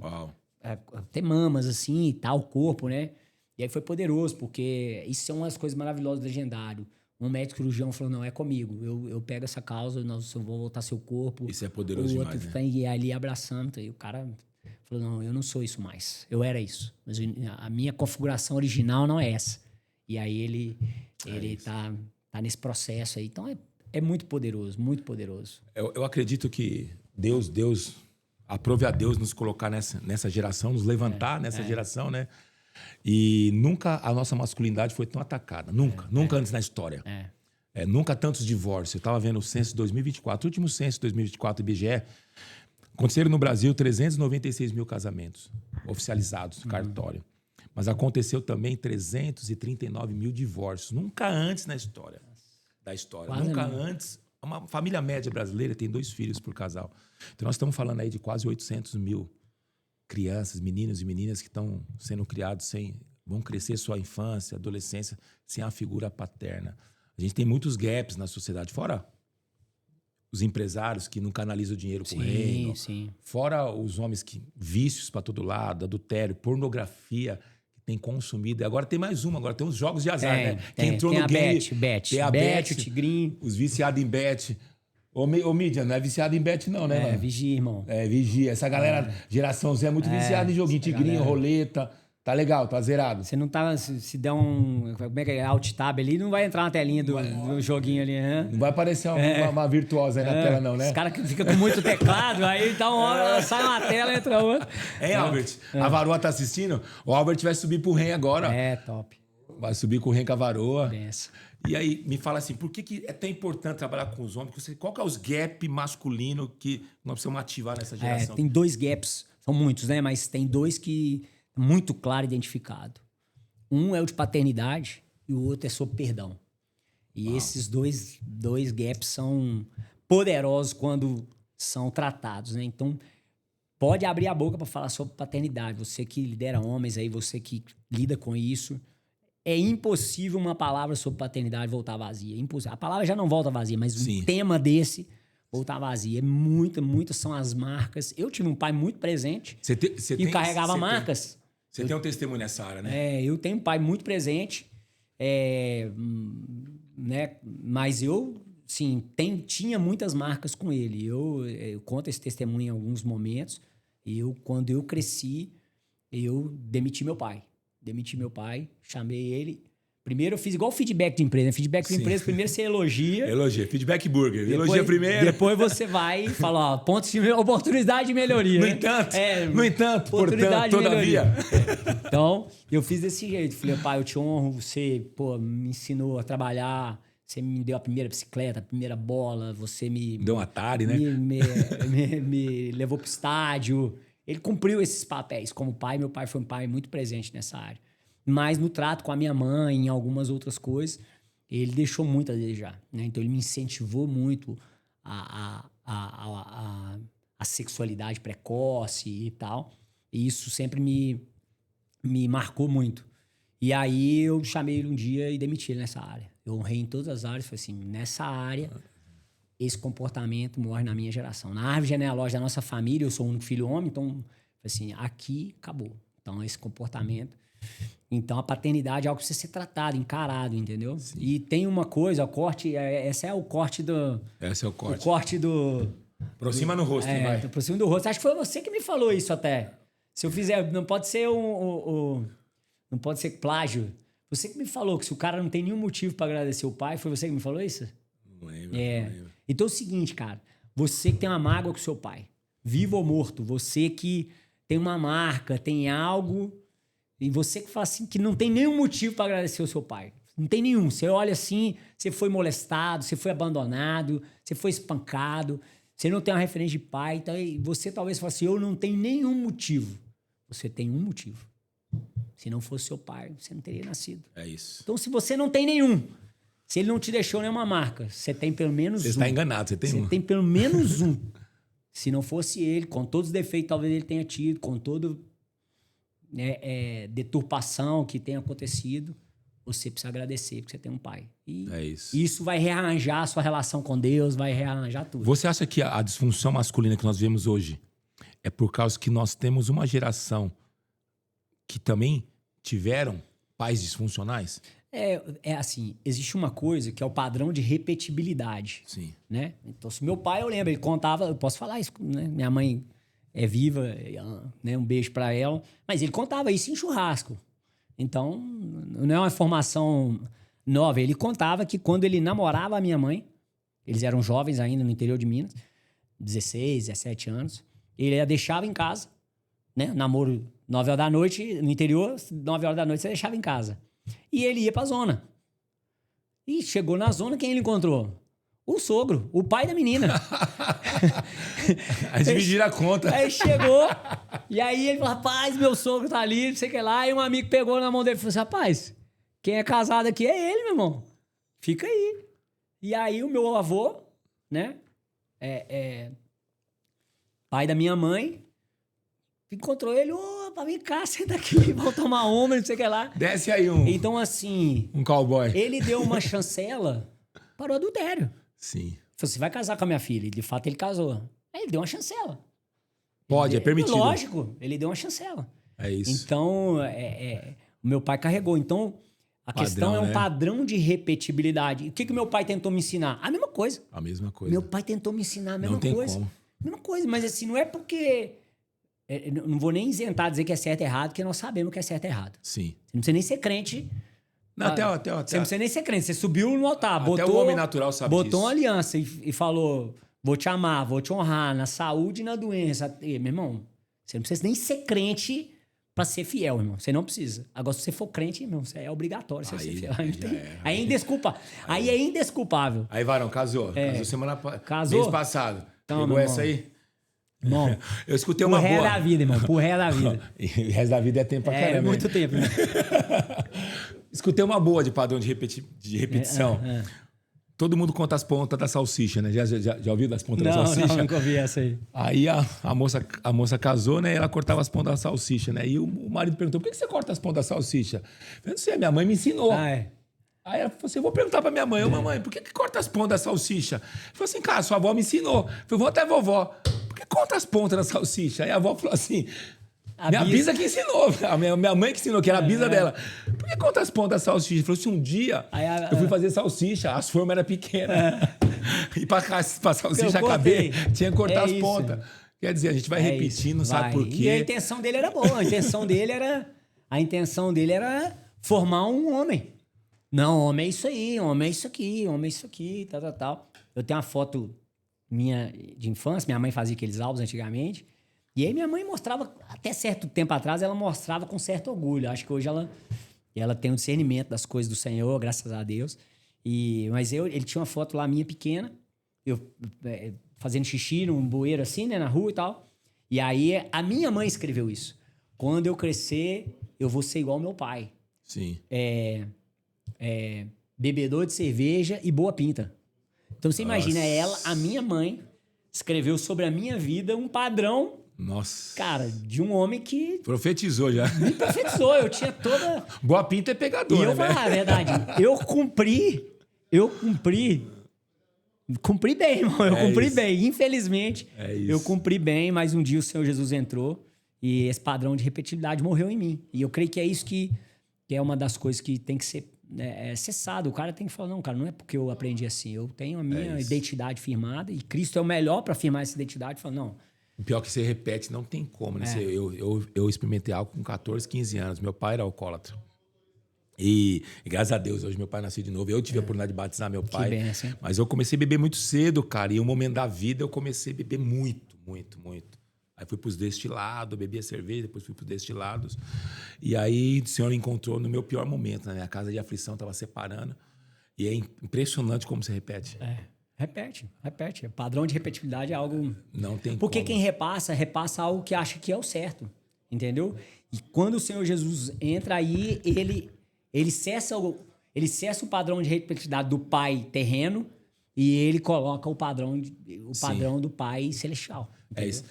até mamas, assim, e tal, o corpo, né? E aí foi poderoso, porque isso é uma das coisas maravilhosas do legendário. Um médico cirurgião falou, não, é comigo. Eu pego essa causa, eu vou voltar seu corpo. Isso é poderoso o outro demais, tá ali abraçando. E o cara falou, não, eu não sou isso mais. Eu era isso. Mas a minha configuração original não é essa. E aí ele tá nesse processo aí. Então é muito poderoso, muito poderoso. Eu acredito que Deus aprove a Deus nos colocar nessa geração, nos levantar nessa geração, né? E nunca a nossa masculinidade foi tão atacada. Nunca antes na história. Nunca tantos divórcios. Eu estava vendo o censo de 2024, o último censo de 2024 do IBGE. Aconteceram no Brasil 396 mil casamentos oficializados no cartório. Mas aconteceu também 339 mil divórcios. Nunca antes na história da história. Quase Nunca não. antes. Uma família média brasileira tem 2 filhos por casal. Então nós estamos falando aí de quase 800 mil crianças, meninos e meninas que estão sendo criados vão crescer sua infância, adolescência, sem a figura paterna. A gente tem muitos gaps na sociedade, fora os empresários que não canalizam o dinheiro com o reino, fora os homens que vícios para todo lado, adultério, pornografia, que tem consumido. E agora tem mais uma, agora tem os jogos de azar, né? Quem entrou tem no a game, Bet, tem a Bet, o Tigrinho. os viciados em bet. Ô, Mídia, não é viciado em bet não, né, mano? Vigia, irmão. Vigia. Essa galera, geração Z, é muito viciada em joguinho. Tigrinho, galera. Roleta. Tá legal, tá zerado. Você não tá... Se der como é que é? Alt tab ali, não vai entrar na telinha do joguinho ali, né? Não vai aparecer uma virtuosa aí na tela não, né? Os caras que ficam com muito teclado, aí dá uma hora, sai uma tela, entra outra. Hein, Albert? A Varoa tá assistindo? O Albert vai subir pro REM agora. Top. Vai subir com o REM com a Varoa. Benção. E aí, me fala assim, por que é tão importante trabalhar com os homens? Qual que é os gaps masculinos que nós precisamos ativar nessa geração? Tem 2 gaps, são muitos, né? Mas tem 2 que muito claro identificado. Um é o de paternidade e o outro é sobre perdão. E esses dois gaps são poderosos quando são tratados, né? Então, pode abrir a boca para falar sobre paternidade. Você que lidera homens aí, você que lida com isso, é impossível uma palavra sobre paternidade voltar vazia. Impossível. A palavra já não volta vazia, mas um tema desse voltar vazia. Muitas são as marcas. Eu tive um pai muito presente e carregava marcas. Você tem um testemunho nessa área, né? Eu tenho um pai muito presente, né? Mas eu, sim, tinha muitas marcas com ele. Eu conto esse testemunho em alguns momentos. Quando eu cresci, eu demiti meu pai. Chamei ele. Primeiro eu fiz igual feedback de empresa. Feedback de empresa, primeiro você elogia. Elogia. Feedback burger. Elogia primeiro. Depois você vai e fala, pontos de oportunidade de melhoria. No entanto, portanto, todavia. Então, eu fiz desse jeito. Falei, pai, eu te honro. Você, me ensinou a trabalhar. Você me deu a primeira bicicleta, a primeira bola. Você me... Deu um Atari, né? Me levou pro estádio. Ele cumpriu esses papéis como pai. Meu pai foi um pai muito presente nessa área. Mas no trato com a minha mãe, em algumas outras coisas, ele deixou muito a desejar, né? Então ele me incentivou muito a sexualidade precoce e tal. E isso sempre me marcou muito. E aí eu chamei ele um dia e demiti ele nessa área. Eu honrei em todas as áreas, falei assim, nessa área, esse comportamento morre na minha geração. Na árvore genealógica da nossa família, eu sou o único filho homem, então, assim, aqui acabou. Então, esse comportamento. Então, a paternidade é algo que precisa ser tratado, encarado, entendeu? Sim. E tem uma coisa, o corte, esse é o corte do... Esse é o corte. O corte do... Aproxima no rosto, vai. Aproxima do rosto. Acho que foi você que me falou isso até. Se eu fizer... Não pode ser não pode ser plágio. Você que me falou que se o cara não tem nenhum motivo para agradecer o pai, foi você que me falou isso? Não lembro. Então é o seguinte, cara. Você que tem uma mágoa com seu pai, vivo ou morto, você que tem uma marca, tem algo, e você que fala assim, que não tem nenhum motivo para agradecer o seu pai. Não tem nenhum. Você olha assim, você foi molestado, você foi abandonado, você foi espancado, você não tem uma referência de pai, então você talvez fale assim, eu não tenho nenhum motivo. Você tem um motivo. Se não fosse seu pai, você não teria nascido. É isso. Então, se você não tem nenhum, se ele não te deixou nenhuma marca, você tem pelo menos um. Você está enganado, você tem um. Você tem pelo menos um. Se não fosse ele, com todos os defeitos talvez ele tenha tido, com toda deturpação que tenha acontecido, você precisa agradecer porque você tem um pai. E é isso. Isso vai rearranjar a sua relação com Deus, vai rearranjar tudo. Você acha que a disfunção masculina que nós vemos hoje é por causa que nós temos uma geração que também tiveram pais disfuncionais? É assim, existe uma coisa que é o padrão de repetibilidade. Sim. Né? Então, se meu pai, eu lembro, ele contava, eu posso falar isso, né? Minha mãe é viva, né? Um beijo pra ela, mas ele contava isso em churrasco. Então, não é uma informação nova. Ele contava que quando ele namorava a minha mãe, eles eram jovens ainda no interior de Minas, 16, 17 anos, ele a deixava em casa, né? Namoro 9 horas da noite, no interior, 9 horas da noite você deixava em casa. E ele ia pra zona. E chegou na zona, quem ele encontrou? O sogro, o pai da menina. Aí dividiram a conta. Aí chegou, e aí ele falou, rapaz, meu sogro tá ali, não sei o que lá. E um amigo pegou na mão dele e falou assim, rapaz, quem é casado aqui é ele, meu irmão. Fica aí. E aí o meu avô, né, pai da minha mãe, encontrou ele, opa, vem cá, senta aqui, vamos tomar uma, não sei o que lá. Desce aí um... Então, assim... Um cowboy. Ele deu uma chancela para o adultério. Sim. Falou, você vai casar com a minha filha. E, de fato, ele casou. Aí ele deu uma chancela. Pode, é permitido. Lógico, ele deu uma chancela. É isso. Então, o meu pai carregou. Então, a questão é um padrão de repetibilidade. O que o meu pai tentou me ensinar? A mesma coisa. A mesma coisa. Meu pai tentou me ensinar a mesma coisa. Não tem como. Mesma coisa, mas assim, não é porque... não vou nem isentar dizer que é certo e errado, porque nós sabemos que é certo e errado. Sim. Você não precisa nem ser crente. Não, até. Você não precisa nem ser crente. Você subiu no altar, até o homem natural sabe botou disso. Uma aliança e falou, vou te amar, vou te honrar na saúde e na doença. E, meu irmão, você não precisa nem ser crente pra ser fiel, irmão. Você não precisa. Agora, se você for crente, irmão, é obrigatório você ser fiel. Aí é indesculpável. Aí é indesculpável. Aí, varão, casou. Casou semana Casou? mês passado. Então, pegou essa aí? Bom, eu escutei uma boa. Pro resto da vida, irmão. Pro resto da vida. E o resto da vida é tempo pra caramba. É muito tempo, né? Escutei uma boa de padrão de repetição. Todo mundo conta as pontas da salsicha, né? Já ouviu das pontas da salsicha? Não, nunca ouvi essa aí. Aí a moça casou, né? Ela cortava as pontas da salsicha, né? E o marido perguntou, por que você corta as pontas da salsicha? Eu não sei, minha mãe me ensinou. Aí ela falou assim, eu vou perguntar pra minha mãe. Mamãe, por que corta as pontas da salsicha? Eu falei assim, cara, sua avó me ensinou. Eu falei, vou até a vovó. Por que corta as pontas da salsicha? Aí a avó falou assim... Minha bisa que ensinou, a minha mãe que ensinou, que era a bisa dela. Por que conta as pontas da salsicha? Ele falou assim, um dia eu fui fazer salsicha, as formas eram pequenas. E pra salsicha caber, tinha que cortar as pontas. Quer dizer, a gente vai repetindo, sabe por quê? E a intenção dele era boa, a intenção dele era formar um homem. Não, homem é isso aí, homem é isso aqui, homem é isso aqui, tal. Eu tenho uma foto minha de infância, minha mãe fazia aqueles álbuns antigamente. E aí minha mãe mostrava, até certo tempo atrás, ela mostrava com certo orgulho. Acho que hoje ela tem um discernimento das coisas do Senhor, graças a Deus. Mas ele tinha uma foto lá minha pequena, eu fazendo xixi num bueiro assim, né, na rua e tal. E aí a minha mãe escreveu isso. Quando eu crescer, eu vou ser igual ao meu pai. Sim. bebedor de cerveja e boa pinta. Então você imagina, a minha mãe, escreveu sobre a minha vida um padrão, Nossa. cara, de um homem que Profetizou já. me profetizou. Eu tinha toda... Boa pinta é pegador, E eu né, vou falar a verdade, eu cumpri bem, irmão. Eu cumpri isso. bem. Infelizmente, É isso. eu cumpri bem, mas um dia o Senhor Jesus entrou e esse padrão de repetibilidade morreu em mim. E eu creio que é isso que é uma das coisas que tem que ser cessado. O cara tem que falar, não, cara, não é porque eu aprendi assim. Eu tenho a minha identidade firmada e Cristo é o melhor para firmar essa identidade. Fala, não. O pior é que você repete, não tem como, né? Eu experimentei algo com 14, 15 anos. Meu pai era alcoólatra. E graças a Deus, hoje meu pai nasceu de novo. Eu tive a oportunidade de batizar meu pai. Que benção. Mas eu comecei a beber muito cedo, cara. E um momento da vida eu comecei a beber muito, muito, muito. Aí fui pros destilados, bebia cerveja, depois fui pros destilados. E aí o Senhor encontrou no meu pior momento, na minha casa de aflição, estava separando. E é impressionante como você repete. Repete. O padrão de repetibilidade é algo... Não tem Porque como. quem repassa algo que acha que é o certo. Entendeu? E quando o Senhor Jesus entra aí, ele cessa o padrão de repetibilidade do pai terreno e ele coloca o padrão do pai celestial. Entendeu? É isso.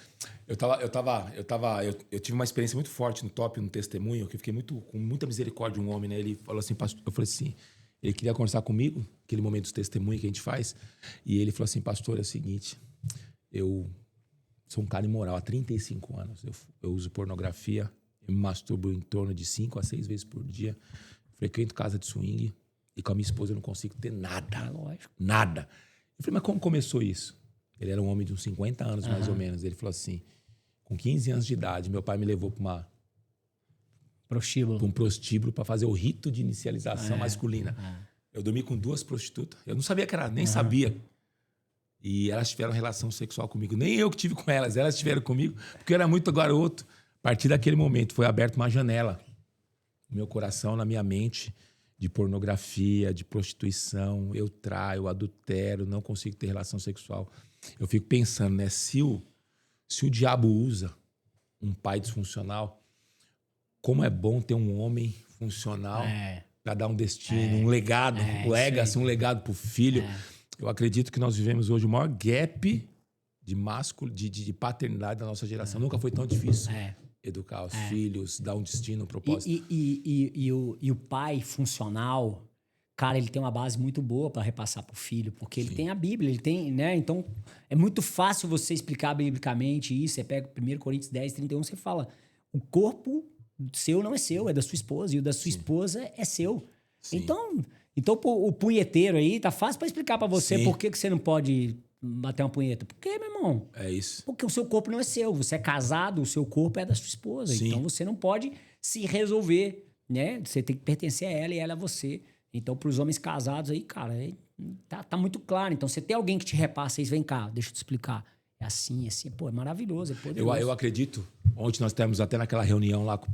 Eu tive uma experiência muito forte no top, no testemunho, que eu fiquei com muita misericórdia de um homem, né? Ele falou assim, pastor, eu falei assim, ele queria conversar comigo, aquele momento dos testemunhos que a gente faz, e ele falou assim, pastor, é o seguinte, eu sou um cara imoral há 35 anos, eu uso pornografia, eu me masturbo em torno de 5 a 6 vezes por dia, frequento casa de swing, e com a minha esposa eu não consigo ter nada. Lógico. Nada. Eu falei, mas como começou isso? Ele era um homem de uns 50 anos, mais ou menos. Ele falou assim, com 15 anos de idade, meu pai me levou para um prostíbulo para fazer o rito de inicialização masculina. Eu dormi com 2 prostitutas. Eu não sabia que era, nem sabia. E elas tiveram relação sexual comigo. Nem eu que tive com elas tiveram comigo, porque eu era muito garoto. A partir daquele momento foi aberta uma janela no meu coração, na minha mente, de pornografia, de prostituição. Eu traio, adultero, não consigo ter relação sexual. Eu fico pensando, né? Se o diabo usa um pai disfuncional, como é bom ter um homem funcional para dar um destino, um legado, um legado para o filho. Eu acredito que nós vivemos hoje o maior gap de paternidade da nossa geração. Nunca foi tão difícil educar os filhos, dar um destino, um propósito. E o pai funcional, cara, ele tem uma base muito boa para repassar pro filho, porque ele tem a Bíblia, ele tem, né? Então, é muito fácil você explicar biblicamente isso. Você pega 1 Coríntios 10, 31, você fala, o corpo seu não é seu, é da sua esposa, e o da sua esposa é seu. Sim. Então o punheteiro aí, tá fácil para explicar para você Sim. por que você não pode bater uma punheta. Por quê, meu irmão? É isso. Porque o seu corpo não é seu. Você é casado, o seu corpo é da sua esposa. Sim. Então você não pode se resolver, né? Você tem que pertencer a ela e ela a você. Então, para os homens casados aí, cara, tá muito claro. Então, você tem alguém que te repassa isso, vem cá, deixa eu te explicar. É assim. Pô, é maravilhoso, é poderoso. Eu acredito. Ontem nós temos até naquela reunião lá com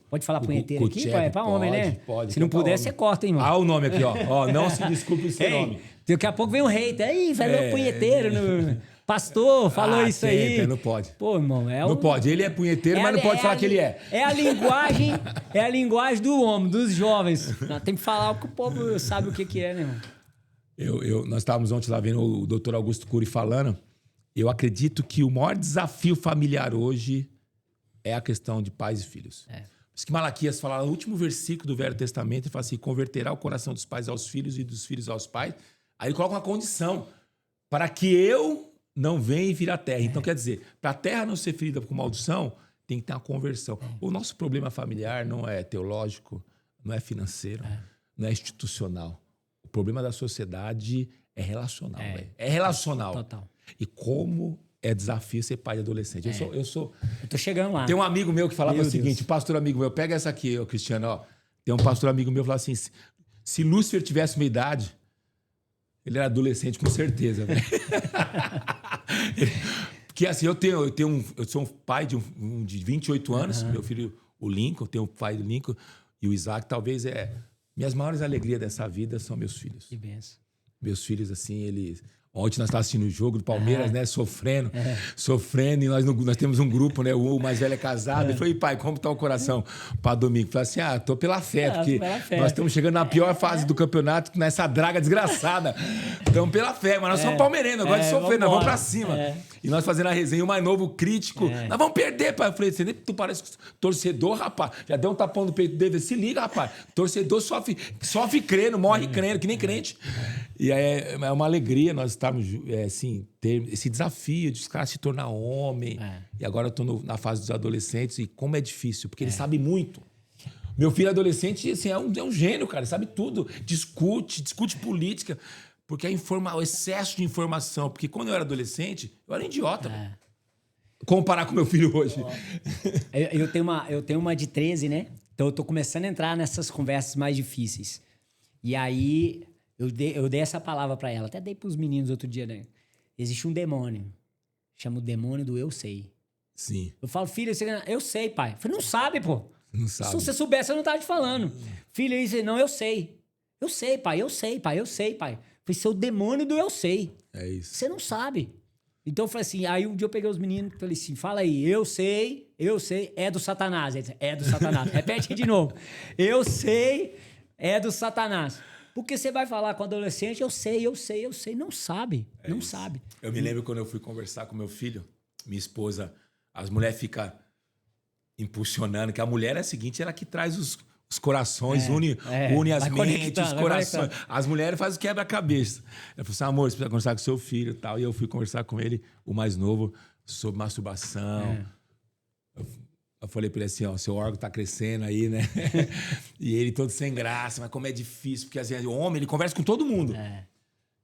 Pode falar punheteiro aqui? É pra homem, né? Pode. Se não puder, você corta, hein, irmão? O nome aqui, ó. Não se desculpe o seu nome. Daqui a pouco vem um hater. Aí, falou punheteiro. Pastor, falou isso aí. Não pode. Pô, irmão, Não pode. Ele é punheteiro, mas não pode falar que ele é. É a linguagem do homem, dos jovens. Tem que falar o que o povo sabe o que é, né, irmão? Nós estávamos ontem lá vendo o Dr. Augusto Cury falando. Eu acredito que o maior desafio familiar hoje é a questão de pais e filhos. Por isso que Malaquias fala no último versículo do Velho Testamento, ele fala assim, converterá o coração dos pais aos filhos e dos filhos aos pais. Aí ele coloca uma condição, para que eu não venha e vire a terra. Então, quer dizer, para a terra não ser ferida com maldição, tem que ter uma conversão. O nosso problema familiar não é teológico, não é financeiro, não é institucional. O problema da sociedade é relacional. É relacional. Total. E como é desafio ser pai de adolescente. Eu tô chegando lá. Tem um amigo meu que falava o seguinte, pastor amigo meu, pega essa aqui, ô Cristiano, ó. Tem um pastor amigo meu que falava assim, se Lúcifer tivesse uma idade, ele era adolescente com certeza, velho. Porque assim, eu sou um pai de 28 anos, meu filho, o Lincoln, eu tenho o pai do Lincoln e o Isaac, talvez minhas maiores alegrias dessa vida são meus filhos. Que benção. Meus filhos, assim, eles... Ontem nós estávamos assistindo o jogo do Palmeiras, né? Sofrendo. E nós temos um grupo, né? O mais velho é casado. Ele falou, e pai, como tá o coração para domingo? Eu falei assim, tô pela fé, porque nós estamos chegando na pior fase do campeonato, nessa draga desgraçada. Estamos pela fé, mas nós somos palmeirenses, agora de sofrer, nós vamos pra cima. E nós fazendo a resenha, o mais novo crítico. Nós vamos perder, pai. Eu falei, tu parece torcedor, rapaz. Já deu um tapão no peito dele. Se liga, rapaz. Torcedor sofre crendo, morre crendo, que nem crente. E é uma alegria nós estarmos, assim, ter esse desafio de os caras se tornar homem. E agora eu tô na fase dos adolescentes e como é difícil, porque ele sabe muito. Meu filho adolescente, assim, é um gênio, cara. Ele sabe tudo. Discute política. Porque o excesso de informação. Porque quando eu era adolescente, eu era idiota. Comparar com meu filho hoje. Eu tenho uma de 13, né? Então eu tô começando a entrar nessas conversas mais difíceis. E aí eu dei essa palavra pra ela. Até dei pros meninos outro dia, né? Existe um demônio. Chama o demônio do eu sei. Sim. Eu falo, filho, eu sei, pai. Eu falei, não sabe, pô. Não sabe. Se você soubesse, eu não tava te falando. Filho, ele disse, não, eu sei. Eu sei, pai, eu sei, pai, eu sei, pai. Eu falei, seu demônio do eu sei. É isso. Você não sabe. Então eu falei assim, aí um dia eu peguei os meninos e falei assim, fala aí, eu sei, é do Satanás. Ele disse, é do Satanás. Repete de novo. Eu sei, é do Satanás. Porque você vai falar com adolescente, eu sei. Não sabe, não sabe. Eu me lembro quando eu fui conversar com meu filho, minha esposa, as mulheres ficam impulsionando, que a mulher é a seguinte, ela que traz os corações, une as mentes, os corações. As mulheres fazem o quebra-cabeça. Ela falou assim, amor, você precisa conversar com seu filho e tal. E eu fui conversar com ele, o mais novo, sobre masturbação. Eu falei pra ele assim, ó, seu órgão tá crescendo aí, né? E ele todo sem graça, mas como é difícil, porque assim, o homem, ele conversa com todo mundo.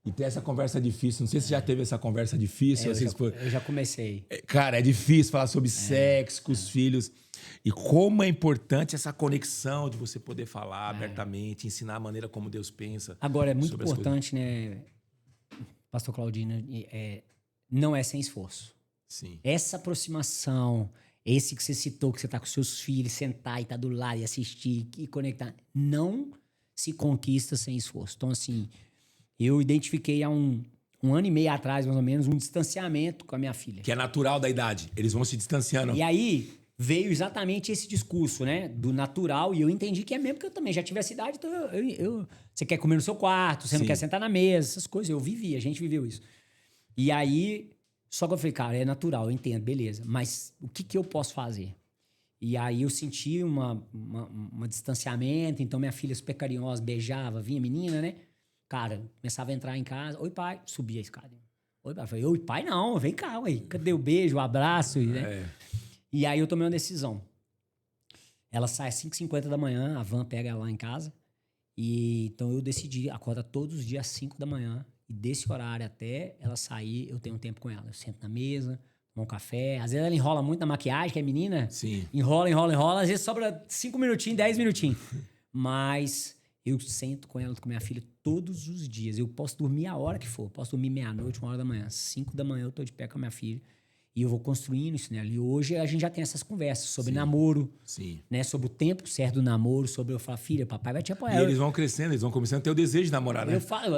E ter essa conversa difícil, não sei se você já teve essa conversa difícil. Eu já comecei. Cara, é difícil falar sobre sexo com os filhos. E como é importante essa conexão de você poder falar abertamente, ensinar a maneira como Deus pensa. Agora, é muito importante, né, Pastor Claudino, não é sem esforço. Sim. Essa aproximação, esse que você citou, que você tá com seus filhos, sentar e tá do lado e assistir e conectar, não se conquista sem esforço. Então, assim, eu identifiquei há um ano e meio atrás, mais ou menos, um distanciamento com a minha filha. Que é natural da idade. Eles vão se distanciando. E aí veio exatamente esse discurso, né? Do natural. E eu entendi que é mesmo que eu também já tive essa idade. Então você quer comer no seu quarto, você não quer sentar na mesa, essas coisas. A gente viveu isso. E aí, só que eu falei, cara, é natural, eu entendo, beleza. Mas o que eu posso fazer? E aí eu senti um distanciamento. Então minha filha super carinhosa, beijava, vinha menina, né? Cara, começava a entrar em casa. Oi, pai. Subia a escada. Oi, pai. Eu falei, oi, pai, não. Vem cá, ué. Cadê o beijo, o abraço? Né? E aí eu tomei uma decisão. Ela sai às 5h50 da manhã, a van pega ela lá em casa. E então eu decidi, acorda todos os dias às 5 da manhã. E desse horário até ela sair, eu tenho tempo com ela. Eu sento na mesa, tomo um café. Às vezes ela enrola muito na maquiagem, que é menina. Sim. Enrola. Às vezes sobra 5 minutinhos, 10 minutinhos. Mas eu sento com ela, com minha filha, todos os dias. Eu posso dormir a hora que for. Posso dormir meia-noite, 1h da manhã. 5 da manhã eu tô de pé com a minha filha. E eu vou construindo isso nela. E hoje a gente já tem essas conversas sobre namoro. Sim. Né? Sobre o tempo certo do namoro. Sobre eu falar, filha, papai vai te apoiar. E eles vão crescendo, eles vão começando a ter o desejo de namorar, né? Eu falo,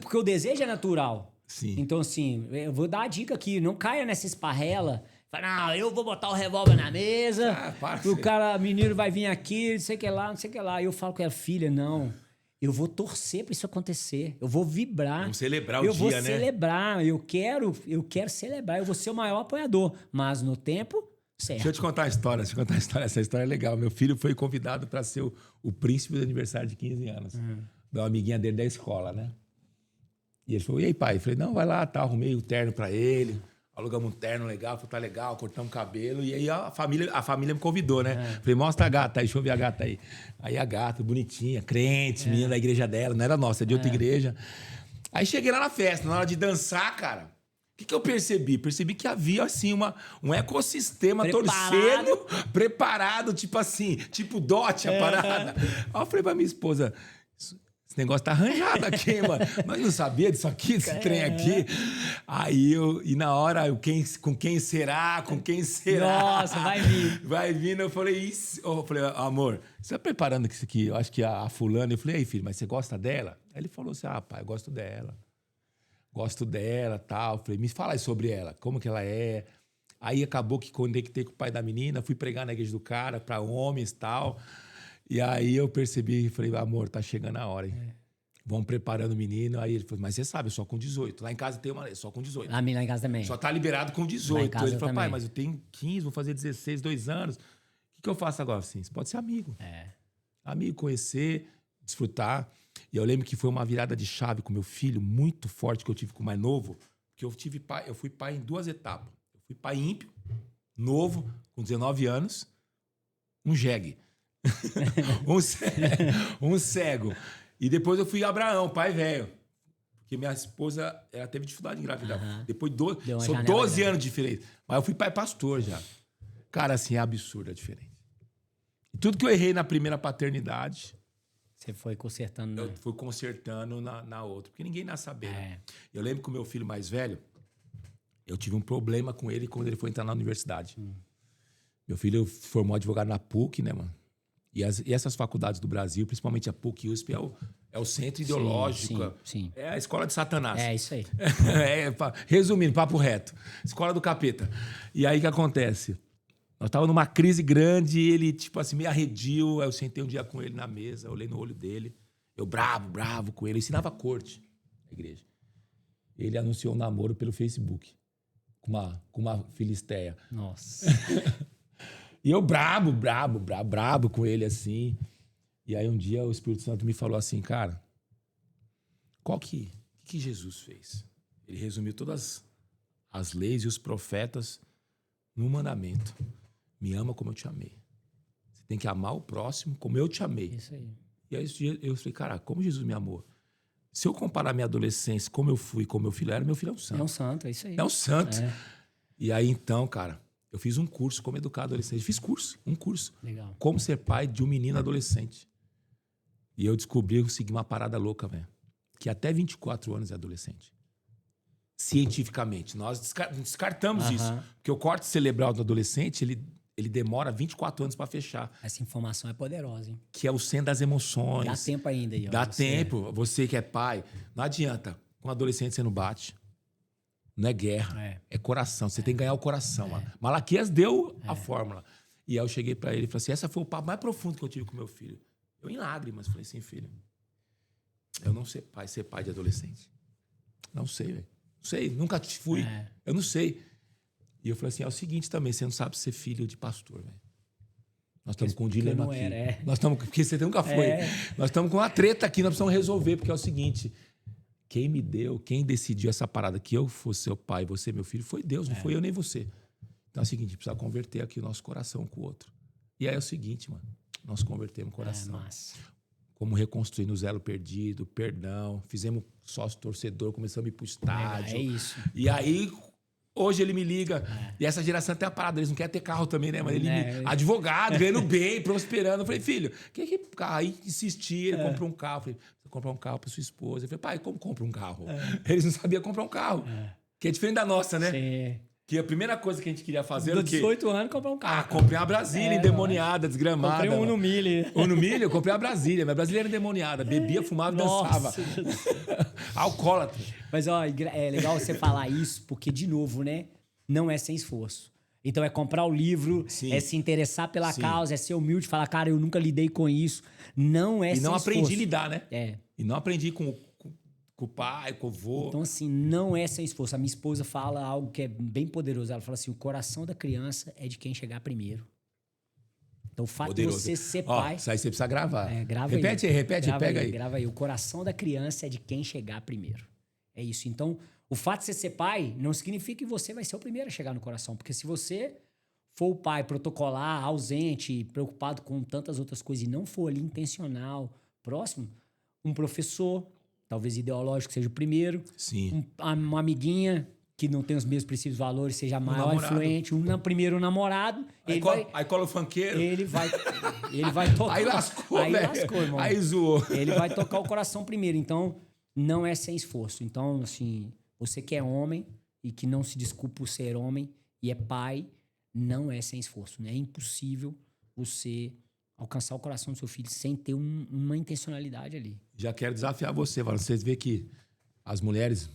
porque o desejo é natural. Sim. Então, assim, eu vou dar a dica aqui. Não caia nessa esparrela. Fala, não, eu vou botar o revólver na mesa. O cara, menino vai vir aqui, não sei o que lá, não sei o que lá. E eu falo com ela, filha, não. Eu vou torcer pra isso acontecer. Eu vou vibrar. Vamos celebrar o dia, né? Eu vou celebrar. Eu quero celebrar. Eu vou ser o maior apoiador. Mas no tempo certo. Deixa eu te contar a história. Essa história é legal. Meu filho foi convidado para ser o príncipe do aniversário de 15 anos. Da amiguinha dele da escola, né? E ele falou, e aí, pai? Eu falei, não, vai lá, tá. Arrumei o terno para ele. Alugamos um terno legal, falei, tá legal, cortamos o cabelo. E aí a família me convidou, né? Falei, mostra a gata aí, deixa eu ver a gata aí. Aí a gata, bonitinha, crente, menina da igreja dela, não era nossa, é de outra igreja. Aí cheguei lá na festa, na hora de dançar, cara. O que eu percebi? Percebi que havia, assim, um ecossistema preparado, tipo assim, tipo dote a parada. Aí eu falei pra minha esposa, esse negócio tá arranjado aqui, mano. Nós não sabia disso aqui, desse trem aqui. Aí e na hora, com quem será? Nossa, vai vir. Vai vindo, eu falei, amor, você tá preparando isso aqui? Eu acho que a fulana. Eu falei, aí, filho, mas você gosta dela? Aí ele falou assim, pai, eu gosto dela. gosto dela, tal. Falei, me fala aí sobre ela, como que ela é. Aí acabou que conectei com o pai da menina, fui pregar na igreja do cara, para homens e tal. E aí eu percebi, falei, amor, tá chegando a hora, hein? Vamos preparando o menino. Aí ele falou, mas você sabe, eu só com 18. Lá em casa tem uma lei, só com 18. Lá em casa também. Só tá liberado com Lá em 18. casa Ele falou, pai, também. mas eu tenho 15, vou fazer 16, 2 anos. O que eu faço agora? Assim, você pode ser amigo. Amigo, conhecer, desfrutar. E eu lembro que foi uma virada de chave com meu filho, muito forte, que eu tive com o mais novo. Porque eu fui pai em 2 etapas. Eu fui pai ímpio, novo, com 19 anos, um jegue. um cego. E depois eu fui Abraão, pai velho. Porque minha esposa, ela teve dificuldade em engravidar. Depois são 12 anos de diferença. Mas eu fui pai pastor já. Cara, assim, é absurdo a diferença. E tudo que eu errei na primeira paternidade, você foi consertando, né? eu fui consertando na outra. Porque ninguém nasce sabendo. Eu lembro que o meu filho mais velho, eu tive um problema com ele quando ele foi entrar na universidade. Meu filho formou advogado na PUC, né, mano? E essas faculdades do Brasil, principalmente a PUC e USP, é o centro ideológico. Sim. É a escola de Satanás. É isso aí. Resumindo, papo reto. Escola do capeta. E aí o que acontece? Nós estávamos numa crise grande e ele, tipo assim, me arredio. Aí eu sentei um dia com ele na mesa, olhei no olho dele. Eu bravo com ele. Eu ensinava corte na igreja. Ele anunciou um namoro pelo Facebook com uma filisteia. Nossa. E eu brabo com ele, assim. E aí um dia o Espírito Santo me falou assim, cara, o que Jesus fez? Ele resumiu todas as leis e os profetas num mandamento. Me ama como eu te amei. Você tem que amar o próximo como eu te amei. Isso aí. E aí eu falei, cara, como Jesus me amou? Se eu comparar minha adolescência, como eu fui, como meu filho era, meu filho é um santo. É um santo, é isso aí. É um santo. E aí, então, cara, eu fiz um curso como educar adolescente. Fiz um curso. Legal. Como ser pai de um menino adolescente. E eu descobri que eu segui uma parada louca, velho. Que até 24 anos é adolescente. Cientificamente. Nós descartamos isso. Porque o corte cerebral do adolescente, ele demora 24 anos para fechar. Essa informação é poderosa, hein? Que é o centro das emoções. Dá tempo ainda aí, ó. Dá tempo. Você que é pai, não adianta. Com um adolescente você não bate. Não é guerra, é coração. Você tem que ganhar o coração. Malaquias deu a fórmula. E aí eu cheguei pra ele e falei assim, essa foi o papo mais profundo que eu tive com meu filho. Eu em lágrimas falei assim, filho, eu não sei ser pai de adolescente. Não sei, velho. Não sei, nunca fui. Eu não sei. E eu falei assim, é o seguinte também, você não sabe ser filho de pastor, velho. Nós estamos com um dilema aqui. Nós estamos, porque você nunca foi. Nós estamos com uma treta aqui, nós precisamos resolver, porque é o seguinte... Quem decidiu essa parada que eu fosse seu pai, você meu filho, foi Deus, não foi eu nem você. Então é o seguinte, precisa converter aqui o nosso coração com o outro. E aí é o seguinte, mano, nós convertemos o coração. Como reconstruir no elo perdido, perdão, fizemos sócio-torcedor, começamos a ir pro estádio. É isso. E aí, hoje ele me liga, e essa geração tem a parada, eles não querem ter carro também, né? Mas ele advogado, ganhando bem, prosperando. Eu falei, filho, que carro? Aí insisti, ele comprou um carro. Eu falei, você comprar um carro para sua esposa. Eu falei, pai, como compra um carro? Eles não sabiam comprar um carro. Que é diferente da nossa, né? Sim. Que a primeira coisa que a gente queria fazer era o quê? 18 anos, comprar um carro. Comprei uma Brasília endemoniada, desgramada. Comprei um Uno Mille. Uno Mille, eu comprei uma Brasília. Minha Brasília era endemoniada. Bebia, fumava e dançava. Alcoólatra. Mas, ó, é legal você falar isso, porque, de novo, né? Não é sem esforço. Então, é comprar o livro, é se interessar pela causa, é ser humilde, falar, cara, eu nunca lidei com isso. Não é sem esforço. E não aprendi a lidar, né? É. E não aprendi com o pai, com o vô. Então, assim, não é sem esforço. A minha esposa fala algo que é bem poderoso. Ela fala assim, o coração da criança é de quem chegar primeiro. Então, o fato de você ser pai... Isso aí você precisa gravar. Grava repete aí, pega aí. Grava aí. O coração da criança é de quem chegar primeiro. É isso. Então, o fato de você ser pai não significa que você vai ser o primeiro a chegar no coração. Porque se você for o pai protocolar, ausente, preocupado com tantas outras coisas e não for ali intencional, próximo, um professor, talvez ideológico, seja o primeiro. Sim. Uma amiguinha que não tem os mesmos princípios e valores, seja maior influente. Primeiro o namorado. Aí cola o funkeiro. Ele vai tocar. Aí lascou, irmão. Aí zoou. Ele vai tocar o coração primeiro. Então, não é sem esforço. Então, assim, você que é homem e que não se desculpa por ser homem e é pai, não é sem esforço. Né? É impossível você alcançar o coração do seu filho sem ter uma intencionalidade ali. Já quero desafiar você, Valão. Vocês vê que as mulheres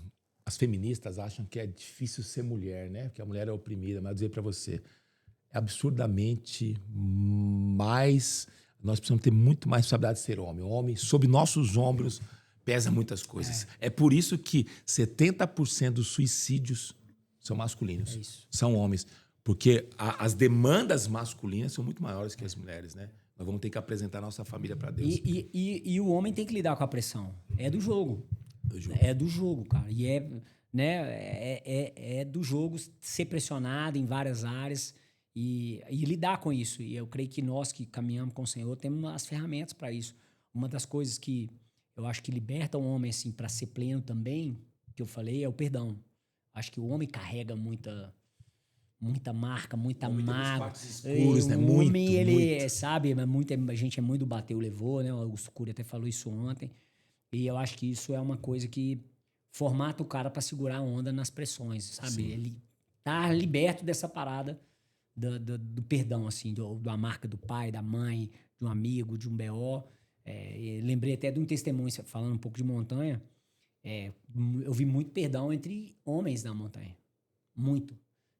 as feministas acham que é difícil ser mulher, né? Que a mulher é oprimida. Mas eu vou dizer para você, é absurdamente mais... Nós precisamos ter muito mais responsabilidade de ser homem. O homem, sob nossos ombros, pesa muitas coisas. É por isso que 70% dos suicídios são masculinos. São homens. Porque as demandas masculinas são muito maiores que as mulheres, né? Nós vamos ter que apresentar a nossa família para Deus. E o homem tem que lidar com a pressão. É do jogo. É do jogo, cara. E é do jogo ser pressionado em várias áreas e lidar com isso. E eu creio que nós que caminhamos com o Senhor temos as ferramentas para isso. Uma das coisas que eu acho que liberta o homem assim, para ser pleno também, que eu falei, é o perdão. Acho que o homem carrega muita marca, muita mágoa. Escuros, né? O homem, ele sabe, a gente é muito bateu, levou, né? O Augusto Cury até falou isso ontem. E eu acho que isso é uma coisa que formata o cara para segurar a onda nas pressões, sabe? Sim. Ele tá liberto dessa parada do perdão, assim, da marca do pai, da mãe, de um amigo, de um BO. Lembrei até de um testemunho, falando um pouco de montanha. Eu vi muito perdão entre homens na montanha. Muito.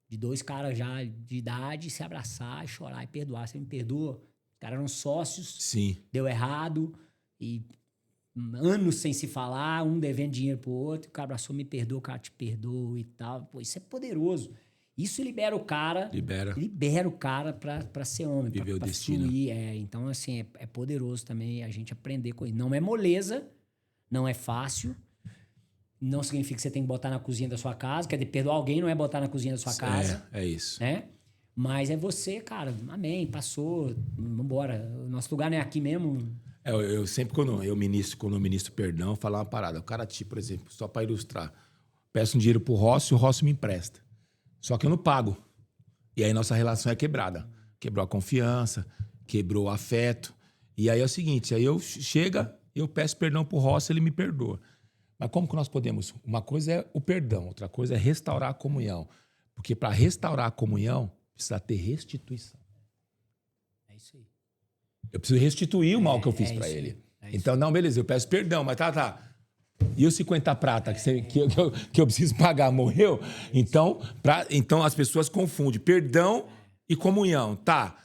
De dois caras já de idade se abraçar, chorar e perdoar. Você me perdoa? Os caras eram sócios. Sim. Deu errado. E anos sem se falar, um devendo dinheiro pro outro. O cara abraçou, me perdoa, o cara te perdoa e tal. Pô, isso é poderoso. Isso libera o cara. Libera o cara pra ser homem. Viver o destino. Fluir. Então, assim, é poderoso também a gente aprender com isso. Não é moleza, não é fácil. Não significa que você tem que botar na cozinha da sua casa. Quer dizer, perdoar alguém não é botar na cozinha da sua casa. É isso. Né? Mas é você, cara. Amém, passou. Vambora. O nosso lugar não é aqui mesmo. Eu sempre, quando eu ministro perdão, eu falo uma parada. O cara, por exemplo, só para ilustrar, peço um dinheiro pro Rossi e o Rossi me empresta. Só que eu não pago. E aí nossa relação é quebrada. Quebrou a confiança, quebrou o afeto. E aí é o seguinte, aí eu peço perdão pro Rossi, ele me perdoa. Mas como que nós podemos? Uma coisa é o perdão, outra coisa é restaurar a comunhão. Porque para restaurar a comunhão, precisa ter restituição. É isso aí. Eu preciso restituir o mal que eu fiz para ele. Então, não, beleza, eu peço perdão, mas tá. E os 50 prata que eu preciso pagar, morreu? Então as pessoas confundem perdão e comunhão. Tá,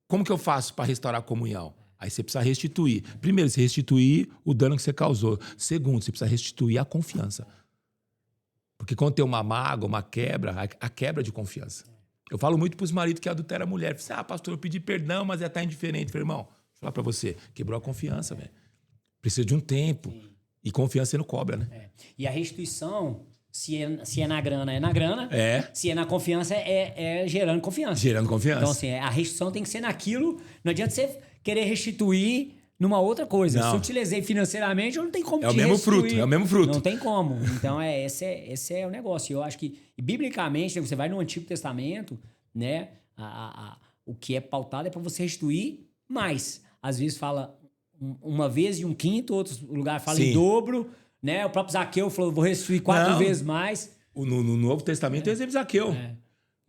como que eu faço para restaurar a comunhão? Aí você precisa restituir. Primeiro, você restituir o dano que você causou. Segundo, você precisa restituir a confiança. Porque quando tem uma mágoa, uma quebra, a quebra de confiança. Eu falo muito para os maridos que adulteram a mulher. Você, pastor, eu pedi perdão, mas ela está indiferente. Falei, irmão, vou falar para você, quebrou a confiança, velho. Precisa de um tempo. Sim. E confiança você não cobra, né? E a restituição, se é na grana, é na grana. Se é na confiança, é gerando confiança. Gerando confiança. Então, assim, a restituição tem que ser naquilo. Não adianta você querer restituir numa outra coisa. Não. Se eu te lesei financeiramente, eu não tenho como te restituir. É o mesmo fruto. Não tem como. Então, esse é o negócio. Eu acho que, biblicamente, você vai no Antigo Testamento, né? O que é pautado é para você restituir mais. Às vezes fala uma vez e um quinto, outros lugares falam em dobro, né? O próprio Zaqueu falou, vou restituir 4 vezes mais. No Novo Testamento tem o exemplo de Zaqueu.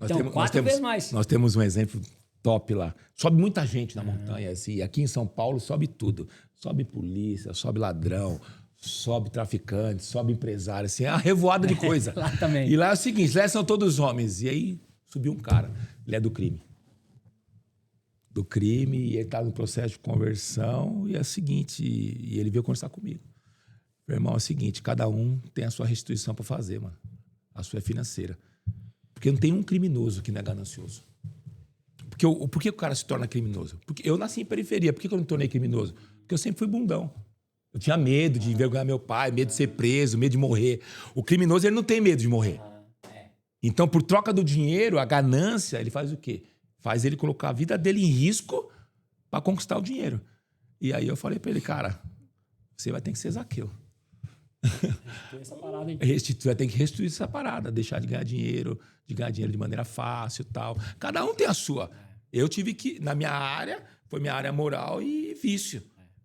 Então, 4 vezes mais. Nós temos um exemplo top lá. Sobe muita gente na montanha. Assim, aqui em São Paulo sobe tudo. Sobe polícia, sobe ladrão, sobe traficante, sobe empresário. Assim, é uma revoada de coisa. Lá também. E lá é o seguinte, lá são todos homens. E aí subiu um cara, ele é do crime. E ele tá no processo de conversão. E é o seguinte, e ele veio conversar comigo. Meu irmão, é o seguinte, cada um tem a sua restituição para fazer, mano. A sua é financeira. Porque não tem um criminoso que não é ganancioso. Por que o cara se torna criminoso? Porque eu nasci em periferia. Por que eu não me tornei criminoso? Porque eu sempre fui bundão. Eu tinha medo de envergonhar meu pai, medo de ser preso, medo de morrer. O criminoso, ele não tem medo de morrer. Então, por troca do dinheiro, a ganância, ele faz o quê? Faz ele colocar a vida dele em risco para conquistar o dinheiro. E aí eu falei para ele, cara, você vai ter que ser Zaqueu. Restituir essa parada, hein? Vai ter que restituir essa parada, deixar de ganhar dinheiro de maneira fácil e tal. Cada um tem a sua. Eu tive que, na minha área, foi minha área moral e vício.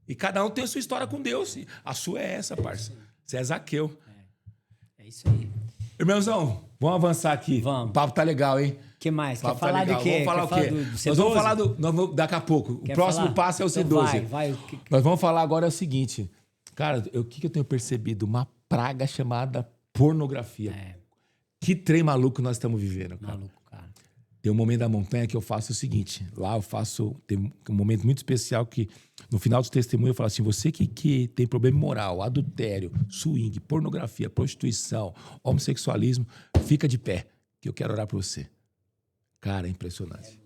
E cada um tem a sua história com Deus. A sua é essa, parça. Você é Zaqueu. É isso aí. Irmãozão, vamos avançar aqui. Vamos. O papo tá legal, hein? O que mais? Quer falar de quê? Vamos falar o quê? Nós vamos falar daqui a pouco. O próximo passo é o C12. Vai. Nós vamos falar agora o seguinte. Cara, o que eu tenho percebido? Uma praga chamada pornografia. Que trem maluco nós estamos vivendo, cara. Maluco, cara. Tem um momento da montanha que eu faço o seguinte. Lá eu faço... Tem um momento muito especial que, no final do testemunho, eu falo assim, você que tem problema moral, adultério, swing, pornografia, prostituição, homossexualismo, fica de pé, que eu quero orar por você. Cara, é impressionante.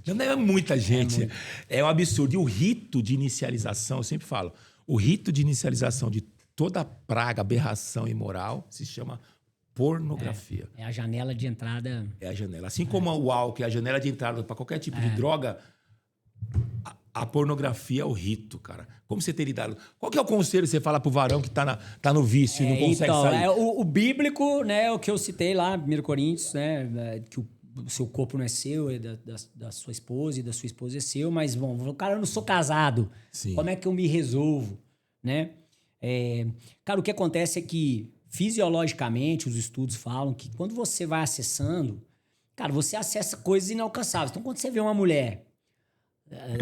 Não é muita gente. É um absurdo. E o rito de inicialização, eu sempre falo, o rito de inicialização de toda praga, aberração imoral se chama pornografia. É a janela de entrada. É a janela. Assim como o álcool é a janela de entrada para qualquer tipo de droga, a pornografia é o rito, cara. Como você teria dado? Qual que é o conselho que você fala pro varão que tá no vício e não consegue sair? O bíblico, né, o que eu citei lá, 1 Coríntios, né, que o seu corpo não é seu, é da sua esposa, e da sua esposa é seu, mas, bom, cara, eu não sou casado. Sim. Como é que eu me resolvo, né? Cara, o que acontece é que, fisiologicamente, os estudos falam que quando você vai acessando, cara, você acessa coisas inalcançáveis. Então, quando você vê uma mulher,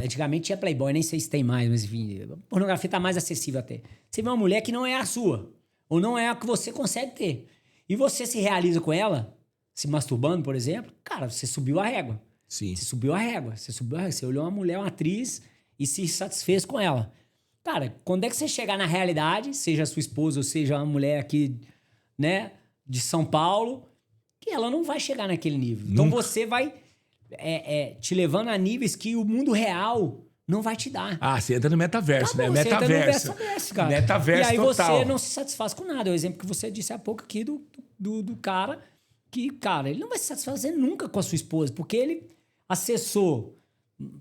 antigamente tinha Playboy, nem sei se tem mais, mas enfim, a pornografia tá mais acessível até. Você vê uma mulher que não é a sua, ou não é a que você consegue ter, e você se realiza com ela, se masturbando, por exemplo, cara, você subiu a régua. Sim. Você subiu a régua. Você olhou uma mulher, uma atriz, e se satisfez com ela. Cara, quando é que você chegar na realidade, seja a sua esposa ou seja uma mulher aqui, né, de São Paulo, que ela não vai chegar naquele nível. Então Nunca. você vai te levando a níveis que o mundo real não vai te dar. Ah, você entra no metaverso, né? Você entra no Metaverso. metaverso, cara. Metaverso e aí total. você não se satisfaz com nada. É o exemplo que você disse há pouco aqui do cara que, cara, ele não vai se satisfazer nunca com a sua esposa, porque ele acessou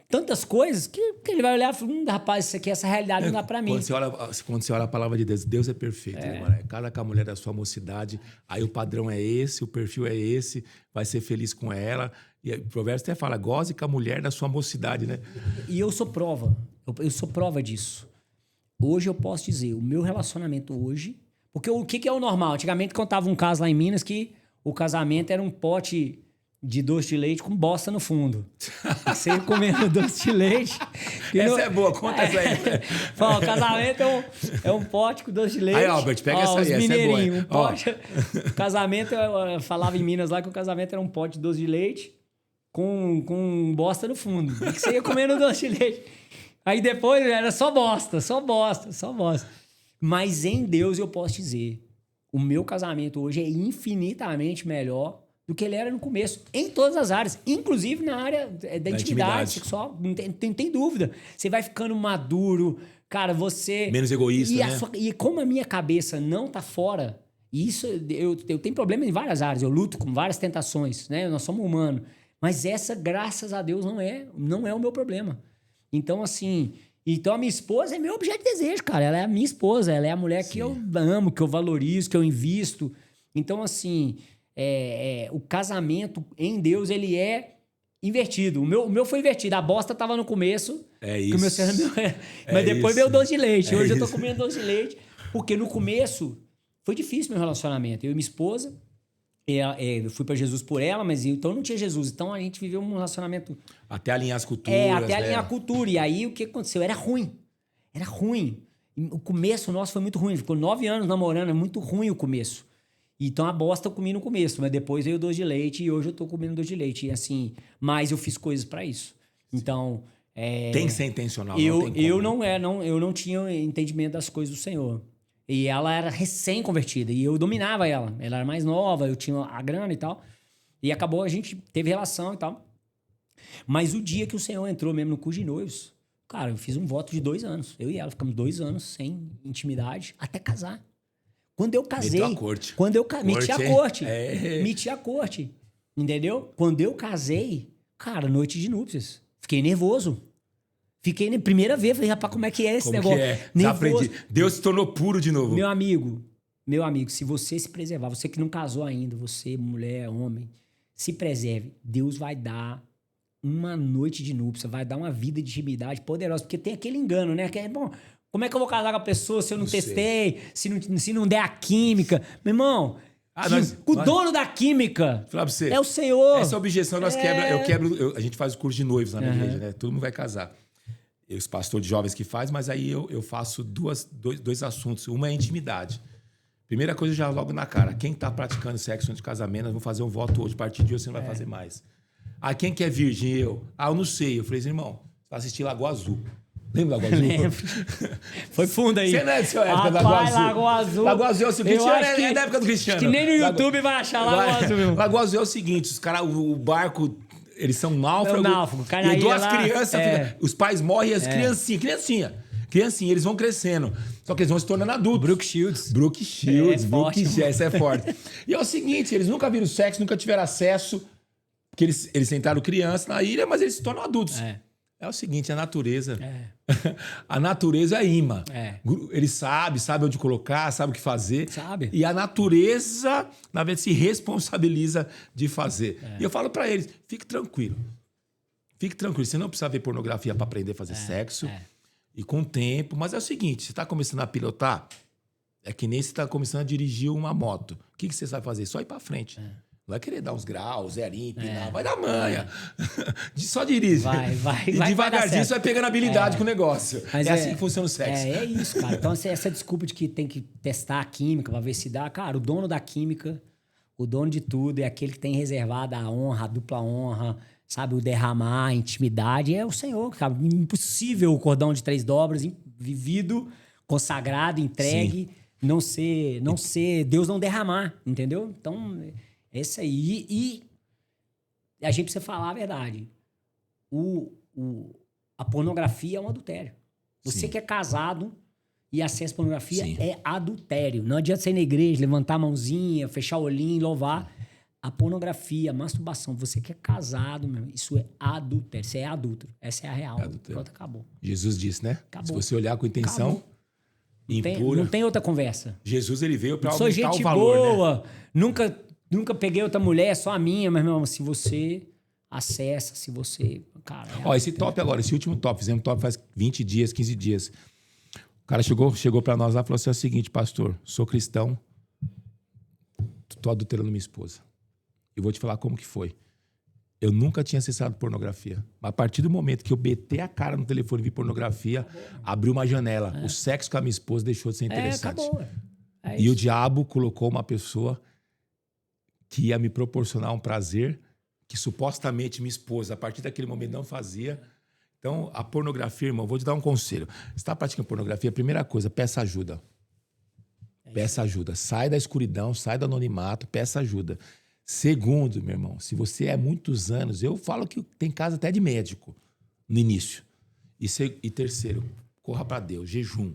tantas coisas que ele vai olhar e falar, rapaz, isso aqui, essa realidade não dá pra mim. Quando você olha a palavra de Deus, Deus é perfeito. Mano. É cada com a mulher da sua mocidade, aí o padrão é esse, o perfil é esse, vai ser feliz com ela. E o Provérbios até fala, goze com a mulher da sua mocidade, né? E eu sou prova. Eu sou prova disso. Hoje eu posso dizer, o meu relacionamento hoje... Porque o que é o normal? Antigamente contava um caso lá em Minas que o casamento era um pote de doce de leite com bosta no fundo. Você ia comendo doce de leite... Essa é boa, conta essa aí. Fala, o casamento é um pote com doce de leite. Aí, Albert, pega essa aí, essa é boa. Um pote... O casamento, eu falava em Minas lá que o casamento era um pote de doce de leite com bosta no fundo. E que você ia comendo doce de leite. Aí depois era só bosta. Mas em Deus eu posso dizer, o meu casamento hoje é infinitamente melhor do que ele era no começo, em todas as áreas, inclusive na área da intimidade sexual, não tem dúvida. Você vai ficando maduro, cara, você... Menos egoísta, né? E como a minha cabeça não tá fora, e isso eu tenho problema em várias áreas, eu luto com várias tentações, né? Nós somos humanos. Mas essa, graças a Deus, não é o meu problema. Então, assim... Então, a minha esposa é meu objeto de desejo, cara. Ela é a minha esposa, ela é a mulher que eu amo, que eu valorizo, que eu invisto. Então, assim... o casamento em Deus, ele é invertido. O meu foi invertido. A bosta tava no começo. É isso. Mas depois veio o doce de leite. Hoje eu tô comendo doce de leite. Porque no começo foi difícil meu relacionamento. Eu e minha esposa, eu fui para Jesus por ela, mas então não tinha Jesus. Então a gente viveu um relacionamento... Até alinhar as culturas. Até alinhar a cultura. E aí o que aconteceu? Era ruim. O começo nosso foi muito ruim. Ficou 9 anos namorando, é muito ruim o começo. Então a bosta eu comi no começo, mas depois veio o doce de leite e hoje eu tô comendo doce de leite. E assim, mas eu fiz coisas para isso. Então... tem que ser intencional, eu não tinha entendimento das coisas do Senhor. E ela era recém-convertida e eu dominava ela. Ela era mais nova, eu tinha a grana e tal. E acabou, a gente teve relação e tal. Mas o dia que o Senhor entrou mesmo no curso de noivos, cara, eu fiz um voto de 2 anos. Eu e ela ficamos 2 anos sem intimidade até casar. Quando eu casei... Meteu a corte. Meti a corte. Entendeu? Quando eu casei, cara, noite de núpcias. Fiquei nervoso. Fiquei na primeira vez, falei, rapaz, como é que é esse negócio? Nervoso. Deus se tornou puro de novo. Meu amigo, se você se preservar, você que não casou ainda, você, mulher, homem, se preserve. Deus vai dar uma noite de núpcias, vai dar uma vida de intimidade poderosa, porque tem aquele engano, né? Que é, bom, como é que eu vou casar com a pessoa se eu não testei, se não der a química? Meu irmão... o dono da química você, é o Senhor. Essa objeção nós a gente faz o curso de noivos lá na igreja, né? Todo mundo vai casar. Eu, os pastores de jovens que faz, mas aí eu faço dois assuntos. Uma é a intimidade. Primeira coisa já logo na cara. Quem tá praticando sexo antes de casamento, nós vamos fazer um voto hoje. A partir de hoje você não vai fazer mais. Ah, quem que é virgem? Eu não sei. Eu falei assim, irmão, você vai assistir Lagoa Azul. Lembra da Lagoa Azul? Lembro. Foi fundo aí. Você não é de sua época da Lagoa Azul? Lagoa Azul. Lagoa Azul é o seguinte, é da época do Cristiano. Acho que nem no YouTube vai achar Lagoa Azul, meu. Lagoa Azul é o seguinte, os caras, o barco, eles são náufragos. É E duas crianças, os pais morrem e as criancinha, eles vão crescendo. Só que eles vão se tornando adultos. Brooke Shields. Essa é forte. E é o seguinte, eles nunca viram sexo, nunca tiveram acesso, porque eles tentaram criança na ilha, mas eles se tornam adultos. É o seguinte, a natureza. A natureza é imã. Ele sabe onde colocar, sabe o que fazer. Sabe. E a natureza, na verdade, se responsabiliza de fazer. E eu falo pra eles, fique tranquilo. Fique tranquilo. Você não precisa ver pornografia pra aprender a fazer sexo. E com o tempo. Mas é o seguinte, você tá começando a pilotar, é que nem você tá começando a dirigir uma moto. O que você sabe fazer? Só ir pra frente. Não vai querer dar uns graus, zerinho, empinar. Vai dar manha. Só dirige. E devagarzinho você vai pegando habilidade com o negócio. Mas é assim que funciona o sexo. É isso, cara. Então, essa desculpa de que tem que testar a química pra ver se dá. Cara, o dono da química, o dono de tudo, é aquele que tem reservado a honra, a dupla honra, sabe? O derramar, a intimidade. É o Senhor, cara. Impossível o cordão de 3 dobras, vivido, consagrado, entregue, não ser Deus não derramar, entendeu? Então... Esse aí. E a gente precisa falar a verdade. A pornografia é um adultério. Você que é casado e acessa pornografia é adultério. Não adianta você ir na igreja, levantar a mãozinha, fechar o olhinho, louvar. A pornografia, a masturbação, você que é casado, isso é adultério. Você é adúltero. Essa é a real. Pronto, acabou. Jesus disse, né? Acabou. Se você olhar com intenção impura... Não tem outra conversa. Jesus, ele veio para aumentar o valor, boa, né? Nunca peguei outra mulher, só a minha, mas, meu irmão, se você acessa, se você... Cara, esse top agora, esse último top, fizemos top faz 20 dias, 15 dias. O cara chegou pra nós lá e falou assim, é o seguinte, pastor, sou cristão, tô adulterando minha esposa. Eu vou te falar como que foi. Eu nunca tinha acessado pornografia. Mas a partir do momento que eu betei a cara no telefone e vi pornografia, abriu uma janela. O sexo com a minha esposa deixou de ser interessante. Acabou. E o diabo colocou uma pessoa... que ia me proporcionar um prazer que supostamente minha esposa, a partir daquele momento, não fazia. Então, a pornografia, irmão, vou te dar um conselho. Você está praticando pornografia, primeira coisa, peça ajuda. Peça ajuda. Sai da escuridão, sai do anonimato, peça ajuda. Segundo, meu irmão, se você é muitos anos, eu falo que tem casa até de médico no início. E terceiro, corra para Deus, jejum.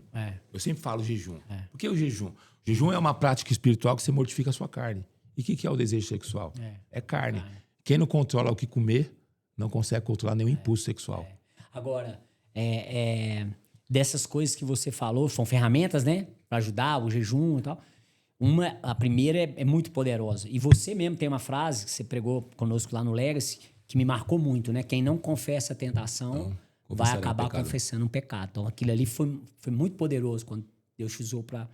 Eu sempre falo jejum. Por que o jejum? O jejum é uma prática espiritual que você mortifica a sua carne. E o que é o desejo sexual? É carne. Quem não controla o que comer, não consegue controlar nenhum impulso sexual. Agora, dessas coisas que você falou, são ferramentas, né? Para ajudar, o jejum e tal. A primeira é muito poderosa. E você mesmo tem uma frase que você pregou conosco lá no Legacy, que me marcou muito, né? Quem não confessa a tentação vai acabar confessando um pecado. Então, aquilo ali foi muito poderoso quando Deus te usou para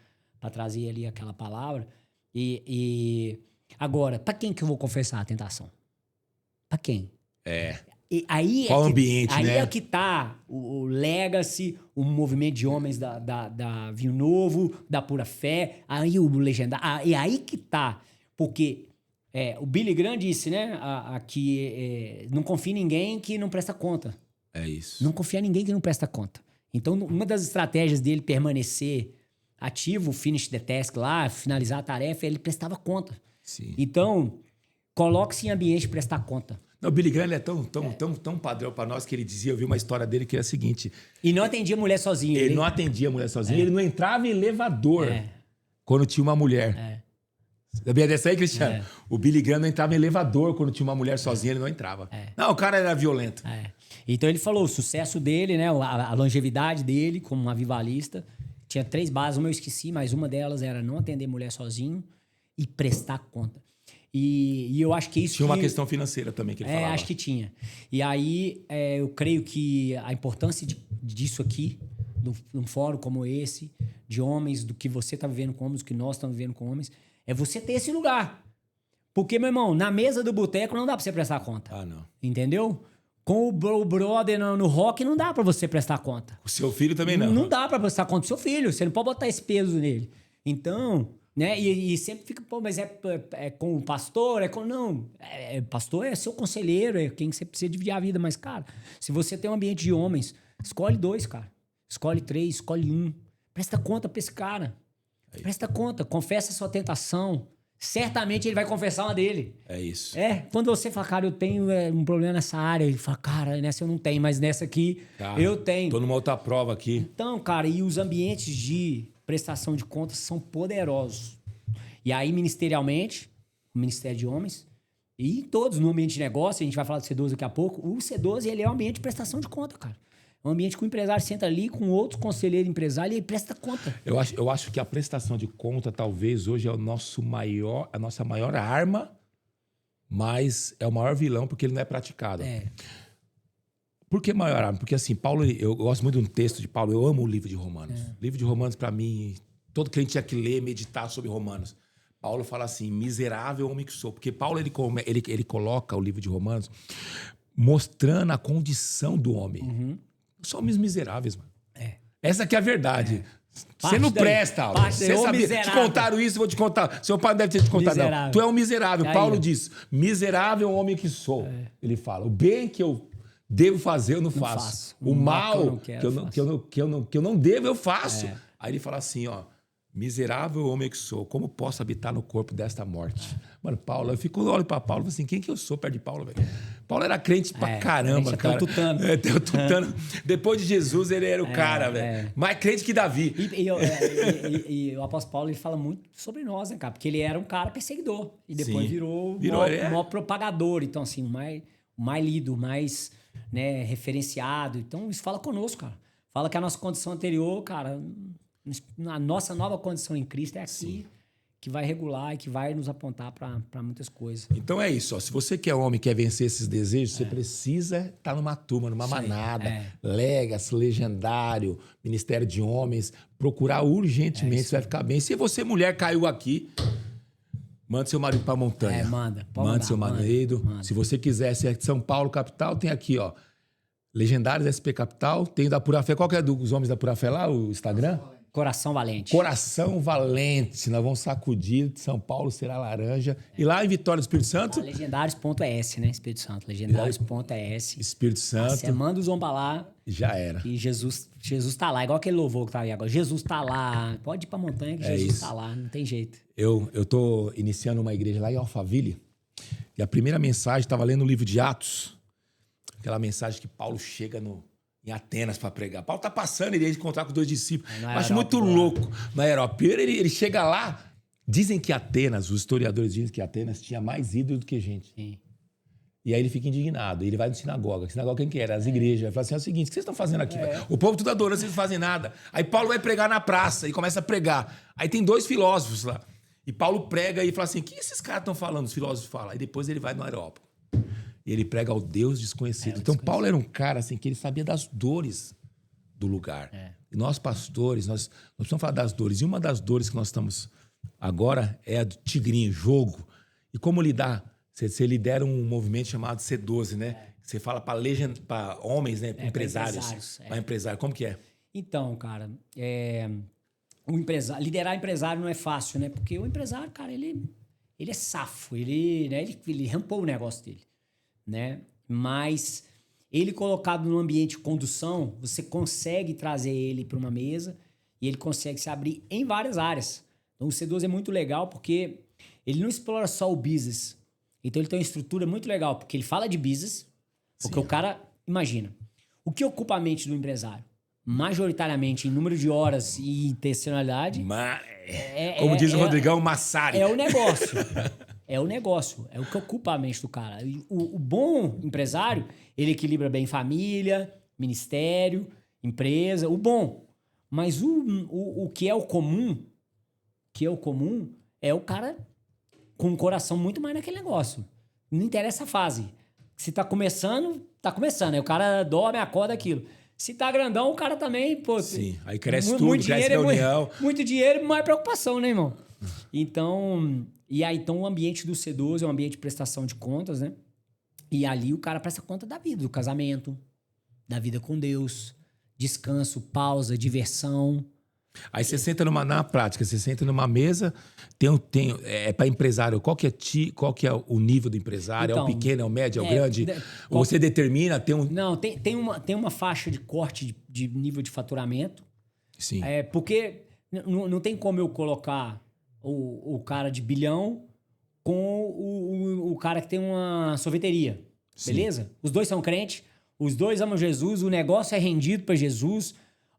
trazer ali aquela palavra. Agora, para quem que eu vou confessar a tentação? Para quem? E aí qual ambiente, aí né? Aí é que tá o Legacy, o movimento de homens da Vinho Novo, da Pura Fé, aí o Legendário. E aí que tá. Porque o Billy Graham disse, né? Que não confia em ninguém que não presta conta. É isso. Não confia em ninguém que não presta conta. Então, uma das estratégias dele permanecer ativo, finish the task lá, finalizar a tarefa, ele prestava conta. Sim. Então, coloque-se em ambiente de prestar conta. Não, o Billy Graham é tão padrão para nós que ele dizia, eu vi uma história dele que era a seguinte... E não atendia mulher sozinho. Ele não atendia mulher sozinho, ele não entrava em elevador quando tinha uma mulher. Sabia dessa aí, Cristiano? O Billy Graham não entrava em elevador quando tinha uma mulher sozinha, ele não entrava. Não, o cara era violento. Então ele falou, o sucesso dele, né, a longevidade dele como um avivalista, tinha 3 bases, uma eu esqueci, mas uma delas era não atender mulher sozinho e prestar conta. E eu acho que isso... Tinha uma questão financeira também que ele falava. Acho que tinha. E aí, eu creio que a importância disso aqui, num fórum como esse, de homens, do que você está vivendo com homens, do que nós estamos vivendo com homens, é você ter esse lugar. Porque, meu irmão, na mesa do boteco não dá pra você prestar conta. Ah, não. Entendeu? Com o brother no rock não dá pra você prestar conta. O seu filho também não. Não dá pra prestar conta do seu filho. Você não pode botar esse peso nele. Então, Né? E sempre fica, pô, mas é com o pastor? Não, pastor é seu conselheiro, é quem você precisa dividir a vida. Mas, cara, se você tem um ambiente de homens, escolhe 2, cara. Escolhe 3, escolhe 1. Presta conta pra esse cara. Presta conta, confessa a sua tentação. Certamente ele vai confessar uma dele. É isso. Quando você fala, cara, eu tenho um problema nessa área, ele fala, cara, nessa eu não tenho, mas nessa aqui Cara, eu tenho. Tô numa outra prova aqui. Então, cara, e os ambientes de prestação de contas são poderosos. E aí, ministerialmente, o Ministério de Homens, e todos no ambiente de negócio, a gente vai falar do C12 daqui a pouco, o C12 ele é um ambiente de prestação de conta, cara. É um ambiente que o empresário senta ali com outros conselheiros empresários e ele presta conta. Eu acho que a prestação de conta, talvez, hoje é a nossa maior arma, mas é o maior vilão porque ele não é praticado. Por que maior arma? Porque, assim, Paulo, eu gosto muito de um texto de Paulo, eu amo o livro de Romanos. O livro de Romanos, para mim, todo crente tinha que ler, meditar sobre Romanos. Paulo fala assim, miserável homem que sou. Porque Paulo, ele coloca o livro de Romanos mostrando a condição do homem. Somos miseráveis, mano. Essa que é a verdade. Você não presta, Aula. Você sabia. Te contaram isso, vou te contar. Seu pai não deve ter te contado, não. Tu é um miserável. Paulo diz, miserável homem que sou. Ele fala, o bem que eu devo fazer, eu não faço. O mal que eu não devo, eu faço. Aí ele fala assim, ó. Miserável homem que sou, como posso habitar no corpo desta morte? Mano, Paulo, eu olho pra Paulo e falo assim, quem que eu sou perto de Paulo, velho? Paulo era crente pra caramba, cara. Até o tutano. Depois de Jesus, ele era o cara, velho. Mais crente que Davi. E o apóstolo Paulo, ele fala muito sobre nós, né, cara? Porque ele era um cara perseguidor. E depois virou o maior propagador. Então, assim, o mais lido, o mais, né, referenciado. Então, isso fala conosco, cara. Fala que a nossa condição anterior, cara... A nossa nova condição em Cristo é aqui que vai regular e que vai nos apontar para muitas coisas. Então é isso. Ó. Se você quer homem, quer vencer esses desejos, você precisa estar numa turma, numa manada, Legacy, Legendário, Ministério de Homens, procurar urgentemente, você vai ficar bem. Se você, mulher, caiu aqui, manda seu marido para a montanha. Manda seu marido. Manda. Se você quiser ser de São Paulo, capital, tem aqui, ó. Legendários SP Capital, tem o da Pura Fé. Qual que é dos homens da Pura Fé lá, o Instagram? Coração Valente. Coração Valente. Nós vamos sacudir. São Paulo será laranja. E lá em Vitória do Espírito Santo? Legendários.es, né? Espírito Santo. Legendários.es. Espírito Santo. Você manda os homens pra lá. Já era. E Jesus tá lá. Igual aquele louvor que tá aí agora. Jesus tá lá. Pode ir pra montanha que Jesus tá lá. Não tem jeito. Eu tô iniciando uma igreja lá em Alphaville. E a primeira mensagem, estava lendo o livro de Atos. Aquela mensagem que Paulo chega em Atenas para pregar. Paulo tá passando, ele ia encontrar com 2 discípulos. Acho muito louco. No aeroporto, ele chega lá. Dizem que Atenas, os historiadores dizem que Atenas tinha mais ídolos do que gente. Sim. E aí ele fica indignado. Ele vai na sinagoga. Sinagoga quem que era? As igrejas. Ele fala assim, é o seguinte, o que vocês estão fazendo aqui? O povo tudo adorando, vocês não fazem nada. Aí Paulo vai pregar na praça e começa a pregar. Aí tem 2 filósofos lá. E Paulo prega e fala assim, o que esses caras estão falando? Os filósofos falam. Aí depois ele vai no aerópago. E ele prega ao Deus desconhecido. Então, Paulo era um cara assim, que ele sabia das dores do lugar. E nós, pastores, nós precisamos falar das dores. E uma das dores que nós estamos agora é a do tigrinho, jogo. E como lidar? Você lidera um movimento chamado C12, né? Você fala para homens, né? Empresários. Para empresário. Como que é? Então, cara, liderar empresário não é fácil, né? Porque o empresário, cara, ele é safo. Ele rampou o negócio dele. Né? Mas ele colocado num ambiente de condução, você consegue trazer ele para uma mesa e ele consegue se abrir em várias áreas. Então o C12 é muito legal porque ele não explora só o business. Então ele tem uma estrutura muito legal, porque ele fala de business, porque o cara, imagina, o que ocupa a mente do empresário? Majoritariamente em número de horas e intencionalidade. Como diz o Rodrigão, Massari. É o negócio. É o negócio, é o que ocupa a mente do cara. O bom empresário, ele equilibra bem família, ministério, empresa, o bom. Mas o que é o comum, é o cara com um coração muito mais naquele negócio. Não interessa a fase. Se tá começando. Aí o cara dorme, acorda aquilo. Se tá grandão, o cara também, pô... Sim, aí cresce tudo, cresce reunião. Muito dinheiro e mais preocupação, né, irmão? Então o ambiente do C12 é um ambiente de prestação de contas, né? E ali o cara presta conta da vida, do casamento, da vida com Deus, descanso, pausa, diversão, Aí você senta na prática, você senta numa mesa, é para empresário, qual que é o nível do empresário? Então, é o pequeno, é o médio, é o grande? Ou você determina, Não, tem uma faixa de corte de nível de faturamento. Sim. Porque não tem como eu colocar o cara de bilhão com o cara que tem uma sorveteria. Sim. Beleza? Os dois são crentes, os dois amam Jesus, o negócio é rendido para Jesus,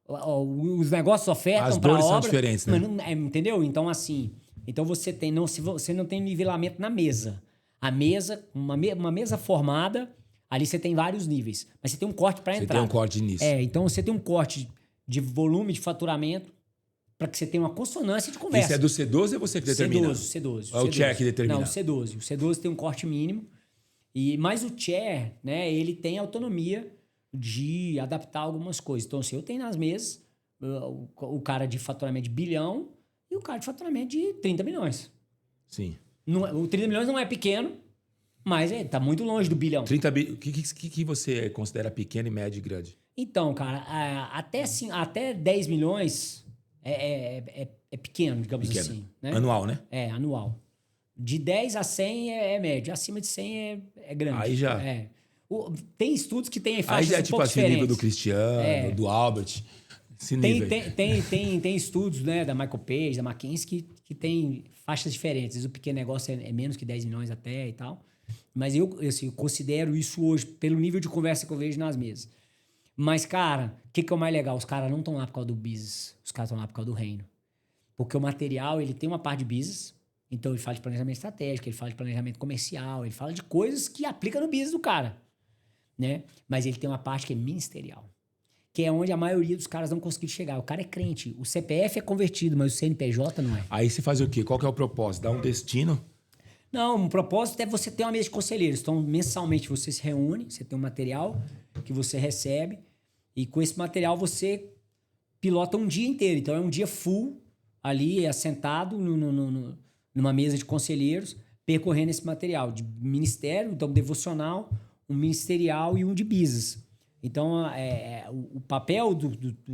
os negócios ofertam para a obra. As dores são diferentes, né? Entendeu? Então, assim... Então, você não tem nivelamento na mesa. A mesa, uma mesa formada, ali você tem vários níveis. Mas você tem um corte para entrar. Você tem um corte nisso. Então você tem um corte de volume de faturamento para que você tenha uma consonância de conversa. Isso é do C12 ou você que determina? C12. É o chair que determina? Não, o C12. O C12 tem um corte mínimo. Mas o chair, né, ele tem autonomia de adaptar algumas coisas. Então, assim, eu tenho nas mesas o cara de faturamento de bilhão e o cara de faturamento de 30 milhões. Sim. O 30 milhões não é pequeno, mas tá muito longe do bilhão. O que você considera pequeno, médio e grande? Então, cara, até 10 milhões é pequeno, digamos assim. Né? Anual, né? Anual. De 10 a 100 é médio. Acima de 100 é grande. Aí já... Tem estudos que tem faixas aí já é um tipo pouco assim, diferentes. nível do Cristiano, do Albert. Esse nível. Tem estudos, né, da Michael Page, da McKinsey, que tem faixas diferentes. O pequeno negócio é menos que 10 milhões até e tal. Mas eu considero isso hoje, pelo nível de conversa que eu vejo nas mesas. Mas, cara, o que é o mais legal? Os caras não estão lá por causa do business. Os caras estão lá por causa do reino. Porque o material, ele tem uma parte de business. Então, ele fala de planejamento estratégico, ele fala de planejamento comercial, ele fala de coisas que aplica no business do cara. Né? Mas ele tem uma parte que é ministerial. Que é onde a maioria dos caras não conseguiram chegar. O cara é crente. O CPF é convertido, mas o CNPJ não é. Aí você faz o quê? Qual que é o propósito? Dar um destino? Não, um propósito é você ter uma mesa de conselheiros. Então, mensalmente, você se reúne, você tem um material que você recebe e com esse material você pilota um dia inteiro. Então, é um dia full ali, assentado numa mesa de conselheiros, percorrendo esse material de ministério, então devocional, um ministerial e um de business. Então, o papel do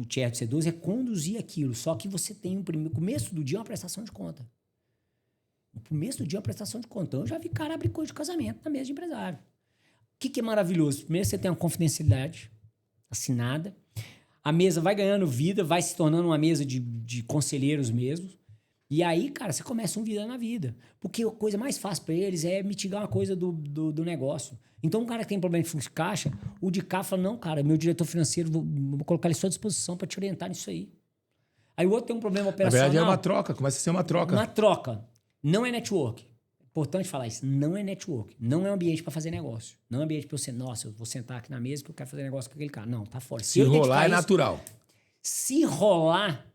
chair do C12 é conduzir aquilo. Só que você tem no começo do dia uma prestação de conta. No começo do dia uma prestação de conta. Então, eu já vi cara abrir coisa de casamento na mesa de empresário. O que é maravilhoso? Primeiro, você tem uma confidencialidade assinada. A mesa vai ganhando vida, vai se tornando uma mesa de conselheiros mesmo. E aí, cara, você começa um vida na vida. Porque a coisa mais fácil para eles é mitigar uma coisa do negócio. Então, um cara que tem problema de fluxo de caixa, o de cá fala, não, cara, meu diretor financeiro, vou colocar ele à sua disposição para te orientar nisso aí. Aí o outro tem um problema operacional. Na verdade, é uma troca, começa a ser uma troca. Uma troca. Não é network. Importante falar isso. Não é network. Não é um ambiente para fazer negócio. Não é um ambiente para você, nossa, eu vou sentar aqui na mesa que eu quero fazer negócio com aquele cara. Não, tá fora. Se rolar é natural. Se rolar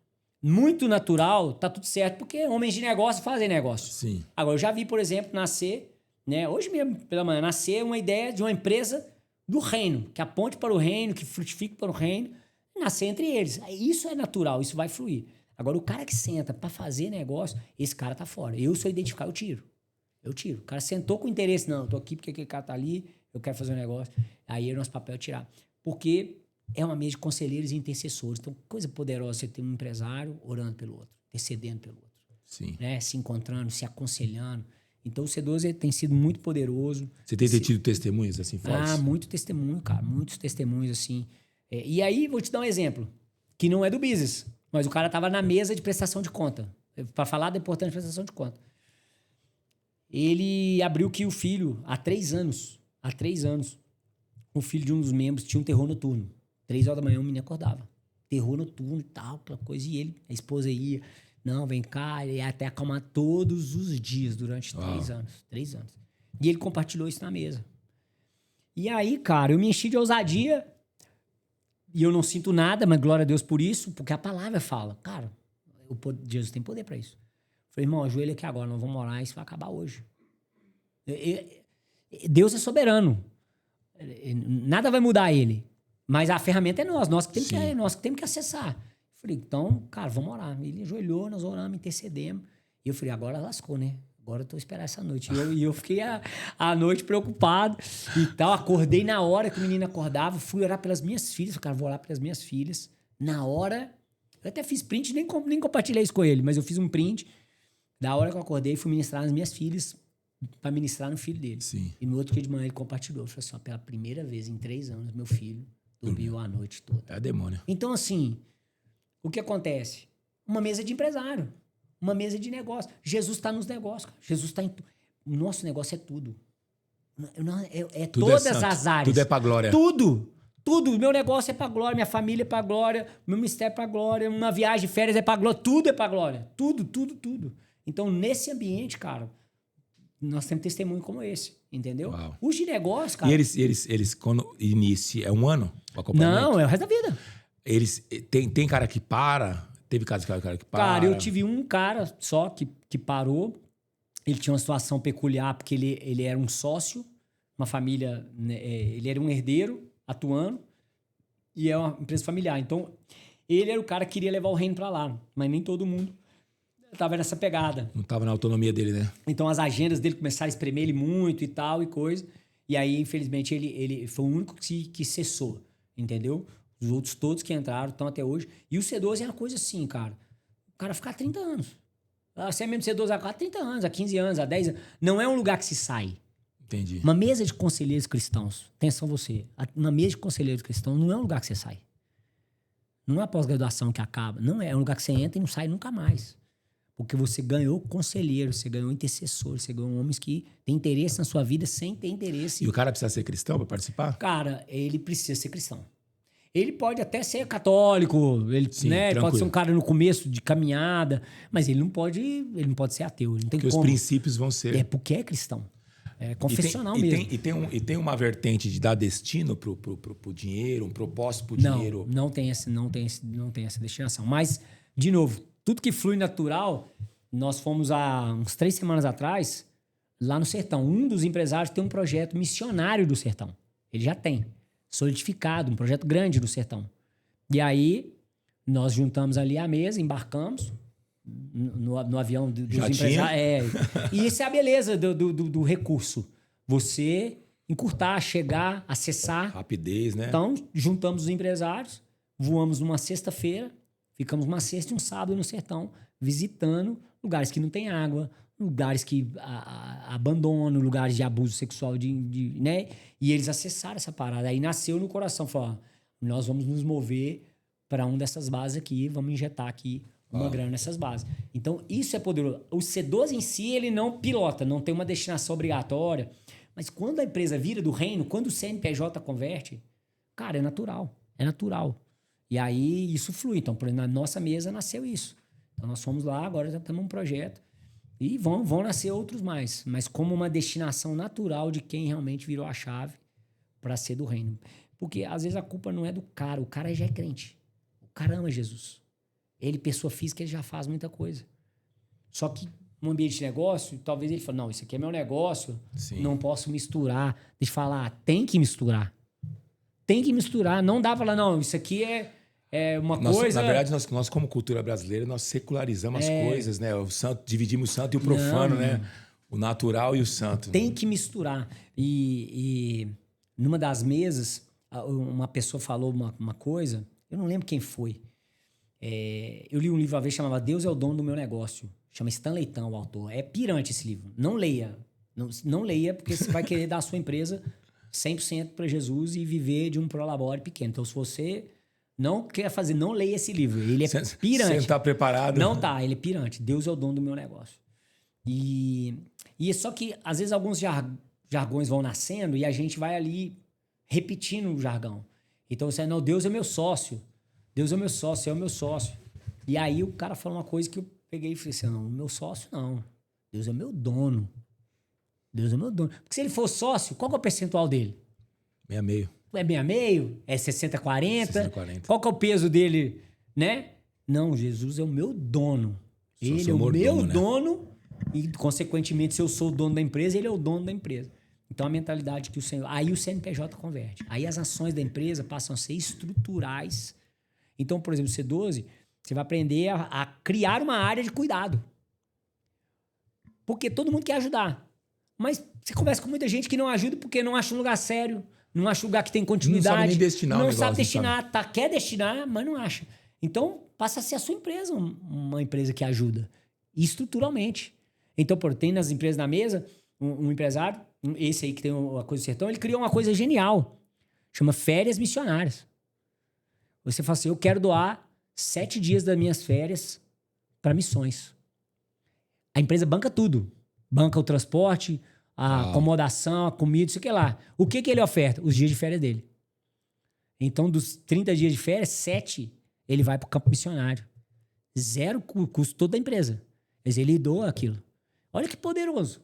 muito natural, tá tudo certo, porque homens de negócio fazem negócio. Sim. Agora, eu já vi, por exemplo, nascer, né, hoje mesmo, pela manhã, nascer uma ideia de uma empresa do reino, que aponte para o reino, que frutifique para o reino, nascer entre eles. Isso é natural, isso vai fluir. Agora, o cara que senta para fazer negócio, esse cara tá fora. Eu, se eu identificar, eu tiro. Eu tiro. O cara sentou com interesse, não, eu tô aqui porque aquele cara tá ali, eu quero fazer um negócio. Aí é o nosso papel tirar. Porque é uma mesa de conselheiros e intercessores. Então, coisa poderosa você ter um empresário orando pelo outro, intercedendo pelo outro. Sim. Né? Se encontrando, se aconselhando. Então, o C12 tem sido muito poderoso. Você tem tido testemunhos assim fortes? Muito testemunho, cara. Muitos testemunhos, assim. E aí, vou te dar um exemplo, que não é do business, mas o cara tava na mesa de prestação de conta. Para falar da importância de prestação de conta. Ele abriu que o filho, há 3 anos, o filho de um dos membros tinha um terror noturno. 3 horas da manhã o menino acordava. Terror noturno e tal, aquela coisa. E ele, a esposa ia, não, vem cá, ele ia até acalmar todos os dias durante 3 anos. 3 anos. E ele compartilhou isso na mesa. E aí, cara, eu me enchi de ousadia e eu não sinto nada, mas glória a Deus por isso, porque a palavra fala. Cara, Jesus tem poder pra isso. Eu falei, irmão, ajoelha aqui agora, nós vamos orar, isso vai acabar hoje. Deus é soberano. Nada vai mudar ele. Mas a ferramenta é nós que temos que acessar. Eu falei, então, cara, vamos orar. Ele ajoelhou, nós oramos, intercedemos. E eu falei, agora lascou, né? Agora eu tô esperando essa noite. E eu fiquei a noite preocupado e tal. Acordei na hora que o menino acordava, fui orar pelas minhas filhas. Cara, vou orar pelas minhas filhas. Na hora, Eu até fiz print, nem compartilhei isso com ele, mas eu fiz um print da hora que eu acordei e fui ministrar nas minhas filhas para ministrar no filho dele. Sim. E no outro dia de manhã ele compartilhou. Ele falou assim, ó, pela primeira vez em 3 anos, meu filho dormiu a noite toda. É a demônio. Então, assim, o que acontece? Uma mesa de empresário, uma mesa de negócio. Jesus está nos negócios, cara. Jesus está em... O nosso negócio é tudo. Tudo todas é santo. as áreas. Tudo é pra glória. Tudo. O meu negócio é pra glória, minha família é pra glória, meu ministério é pra glória, uma viagem de férias é pra glória, tudo é pra glória. Tudo. Então, nesse ambiente, cara, nós temos testemunho como esse, entendeu? Uau. Os de negócio, cara... E eles quando inicia, é um ano o acompanhamento? Não, é o resto da vida. Eles, tem cara que para? Teve caso de cara que para? Cara, eu tive um cara só que parou. Ele tinha uma situação peculiar, porque ele era um sócio, uma família... Né, ele era um herdeiro atuando e é uma empresa familiar. Então, ele era o cara que queria levar o reino para lá, mas nem todo mundo estava nessa pegada. Não estava na autonomia dele, né? Então, as agendas dele começaram a espremer ele muito e tal e coisa. E aí, infelizmente, ele foi o único que cessou, entendeu? Os outros todos que entraram estão até hoje. E o C12 é uma coisa assim, cara. O cara ficar 30 anos. Você é mesmo C12 há 30 anos, há 15 anos, há 10 anos. Não é um lugar que se sai. Entendi. Uma mesa de conselheiros cristãos, atenção você, uma mesa de conselheiros cristãos não é um lugar que você sai. Não é a pós-graduação que acaba. Não é um lugar que você entra e não sai nunca mais. Porque você ganhou conselheiros, você ganhou intercessores, você ganhou homens que têm interesse na sua vida sem ter interesse. E o cara precisa ser cristão para participar? Cara, ele precisa ser cristão. Ele pode até ser católico, ele, Sim, né, ele pode ser um tranquilo. cara no começo de caminhada, mas ele não pode ser ateu. Ele não tem Porque como. os princípios vão ser... É porque é cristão. É confessional mesmo. E tem uma vertente de dar destino pro dinheiro, um propósito pro Não, dinheiro. não tem essa destinação. Mas, de novo, tudo que flui natural, nós fomos há uns 3 semanas atrás, lá no Sertão. Um dos empresários tem um projeto missionário do Sertão. Ele já tem. Solidificado, um projeto grande do Sertão. E aí, nós juntamos ali a mesa, embarcamos no avião dos Já empresários. E isso é a beleza do recurso. Você encurtar, chegar, acessar. Rapidez, né? Então, juntamos os empresários, voamos numa sexta-feira, ficamos uma sexta e um sábado no Sertão, visitando lugares que não tem água, lugares que abandonam, lugares de abuso sexual, né? E eles acessaram essa parada. Aí nasceu no coração, falou, ó, nós vamos nos mover para uma dessas bases aqui, vamos injetar aqui uma grana nessas bases. Então, isso é poderoso. O C12 em si, ele não pilota, não tem uma destinação obrigatória. Mas quando a empresa vira do reino, quando o CNPJ converte, cara, é natural. É natural. E aí, isso flui. Então, por exemplo, na nossa mesa nasceu isso. Então, nós fomos lá, agora já temos um projeto. E vão nascer outros mais. Mas como uma destinação natural de quem realmente virou a chave para ser do reino. Porque, às vezes, a culpa não é do cara. O cara já é crente. O cara ama Jesus. Ele, pessoa física, ele já faz muita coisa. Só que no ambiente de negócio, talvez ele fale, não, isso aqui é meu negócio, Sim. não posso misturar. Deixa eu falar, tem que misturar. Tem que misturar. Não dá pra falar, não, isso aqui é uma coisa... Na verdade, nós, como cultura brasileira, nós secularizamos as coisas, né? O santo, dividimos o santo e o profano, né? O natural e o santo. Tem que misturar. E numa das mesas, uma pessoa falou uma coisa, eu não lembro quem foi. Eu li um livro uma vez que chamava Deus é o dono do meu negócio. Chama Stanley Leitão, o autor. É pirante esse livro. Não leia. Não leia, porque você vai querer dar a sua empresa 100% para Jesus e viver de um prolabore pequeno. Então, se você não quer fazer, não leia esse livro. Ele é pirante. Você não está preparado? Não tá, ele é pirante. Deus é o dono do meu negócio. E só que, às vezes, alguns jargões vão nascendo e a gente vai ali repetindo o jargão. Então, você não, Deus é meu sócio. Deus é meu sócio, é o meu sócio. E aí o cara falou uma coisa que eu peguei e falei assim, não, meu sócio não. Deus é meu dono. Deus é meu dono. Porque se ele for sócio, qual que é o percentual dele? 6,5. É 6,5? É 60-40? 60-40. Qual que é o peso dele, né? Não, Jesus é o meu dono. Ele é o meu dono e, consequentemente, se eu sou o dono da empresa, ele é o dono da empresa. Então, a mentalidade que o Senhor... Aí o CNPJ converte. Aí as ações da empresa passam a ser estruturais. Então, por exemplo, o C12, você vai aprender a criar uma área de cuidado. Porque todo mundo quer ajudar. Mas você conversa com muita gente que não ajuda porque não acha um lugar sério, não acha um lugar que tem continuidade. Não sabe nem destinar o negócio. Não sabe destinar, quer destinar, mas não acha. Então, passa a ser a sua empresa uma empresa que ajuda. E estruturalmente. Então, tem nas empresas na mesa, um empresário, esse aí que tem a Coisa do Sertão, ele criou uma coisa genial. Chama férias missionárias. Você fala assim, eu quero doar 7 dias das minhas férias para missões. A empresa banca tudo. Banca o transporte, a acomodação, a comida, isso que lá. O que ele oferta? Os dias de férias dele. Então, dos 30 dias de férias, 7 ele vai para o campo missionário. 0 custo toda a empresa. Mas ele doa aquilo. Olha que poderoso.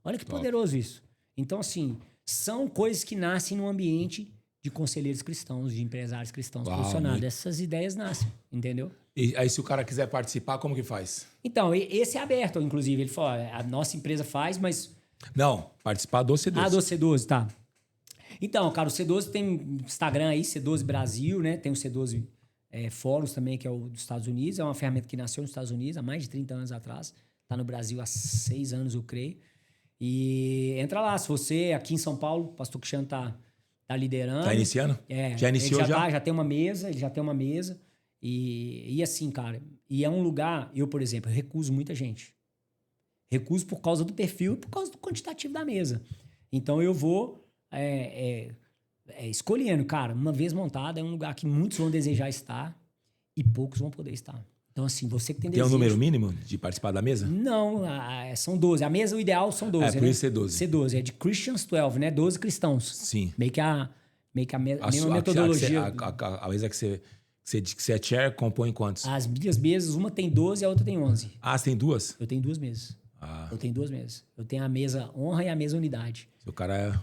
Olha que poderoso isso. Então, assim, são coisas que nascem no ambiente de conselheiros cristãos, de empresários cristãos posicionados. Essas ideias nascem, entendeu? E aí, se o cara quiser participar, como que faz? Então, esse é aberto, inclusive. Ele falou, a nossa empresa faz, mas... Não, participar do C12. Do C12, tá. Então, cara, o C12 tem Instagram aí, C12 Brasil, né? Tem o C12 Fóruns também, que é o dos Estados Unidos. É uma ferramenta que nasceu nos Estados Unidos há mais de 30 anos atrás. Tá no Brasil há 6 anos, eu creio. E entra lá, se você, aqui em São Paulo, o pastor Cristiano tá liderando. Tá iniciando? Já iniciou já? Já tem uma mesa, ele já tem uma mesa. E assim, cara, e é um lugar, eu, por exemplo, recuso muita gente. Recuso por causa do perfil e por causa do quantitativo da mesa. Então eu vou escolhendo, cara, uma vez montada, é um lugar que muitos vão desejar estar e poucos vão poder estar. Então, assim, você que tem desejo... Tem um número mínimo de participar da mesa? Não, são 12. A mesa, o ideal são 12, por isso é 12. C12, é de Christians 12, né? 12 cristãos. Sim. Meio que a mesma metodologia. A mesa que você é chair compõe quantos? As minhas mesas, uma tem 12 e a outra tem 11. Ah, você tem 2? Eu tenho 2 mesas. Eu tenho 2 mesas. Eu tenho a mesa honra e a mesa unidade. O cara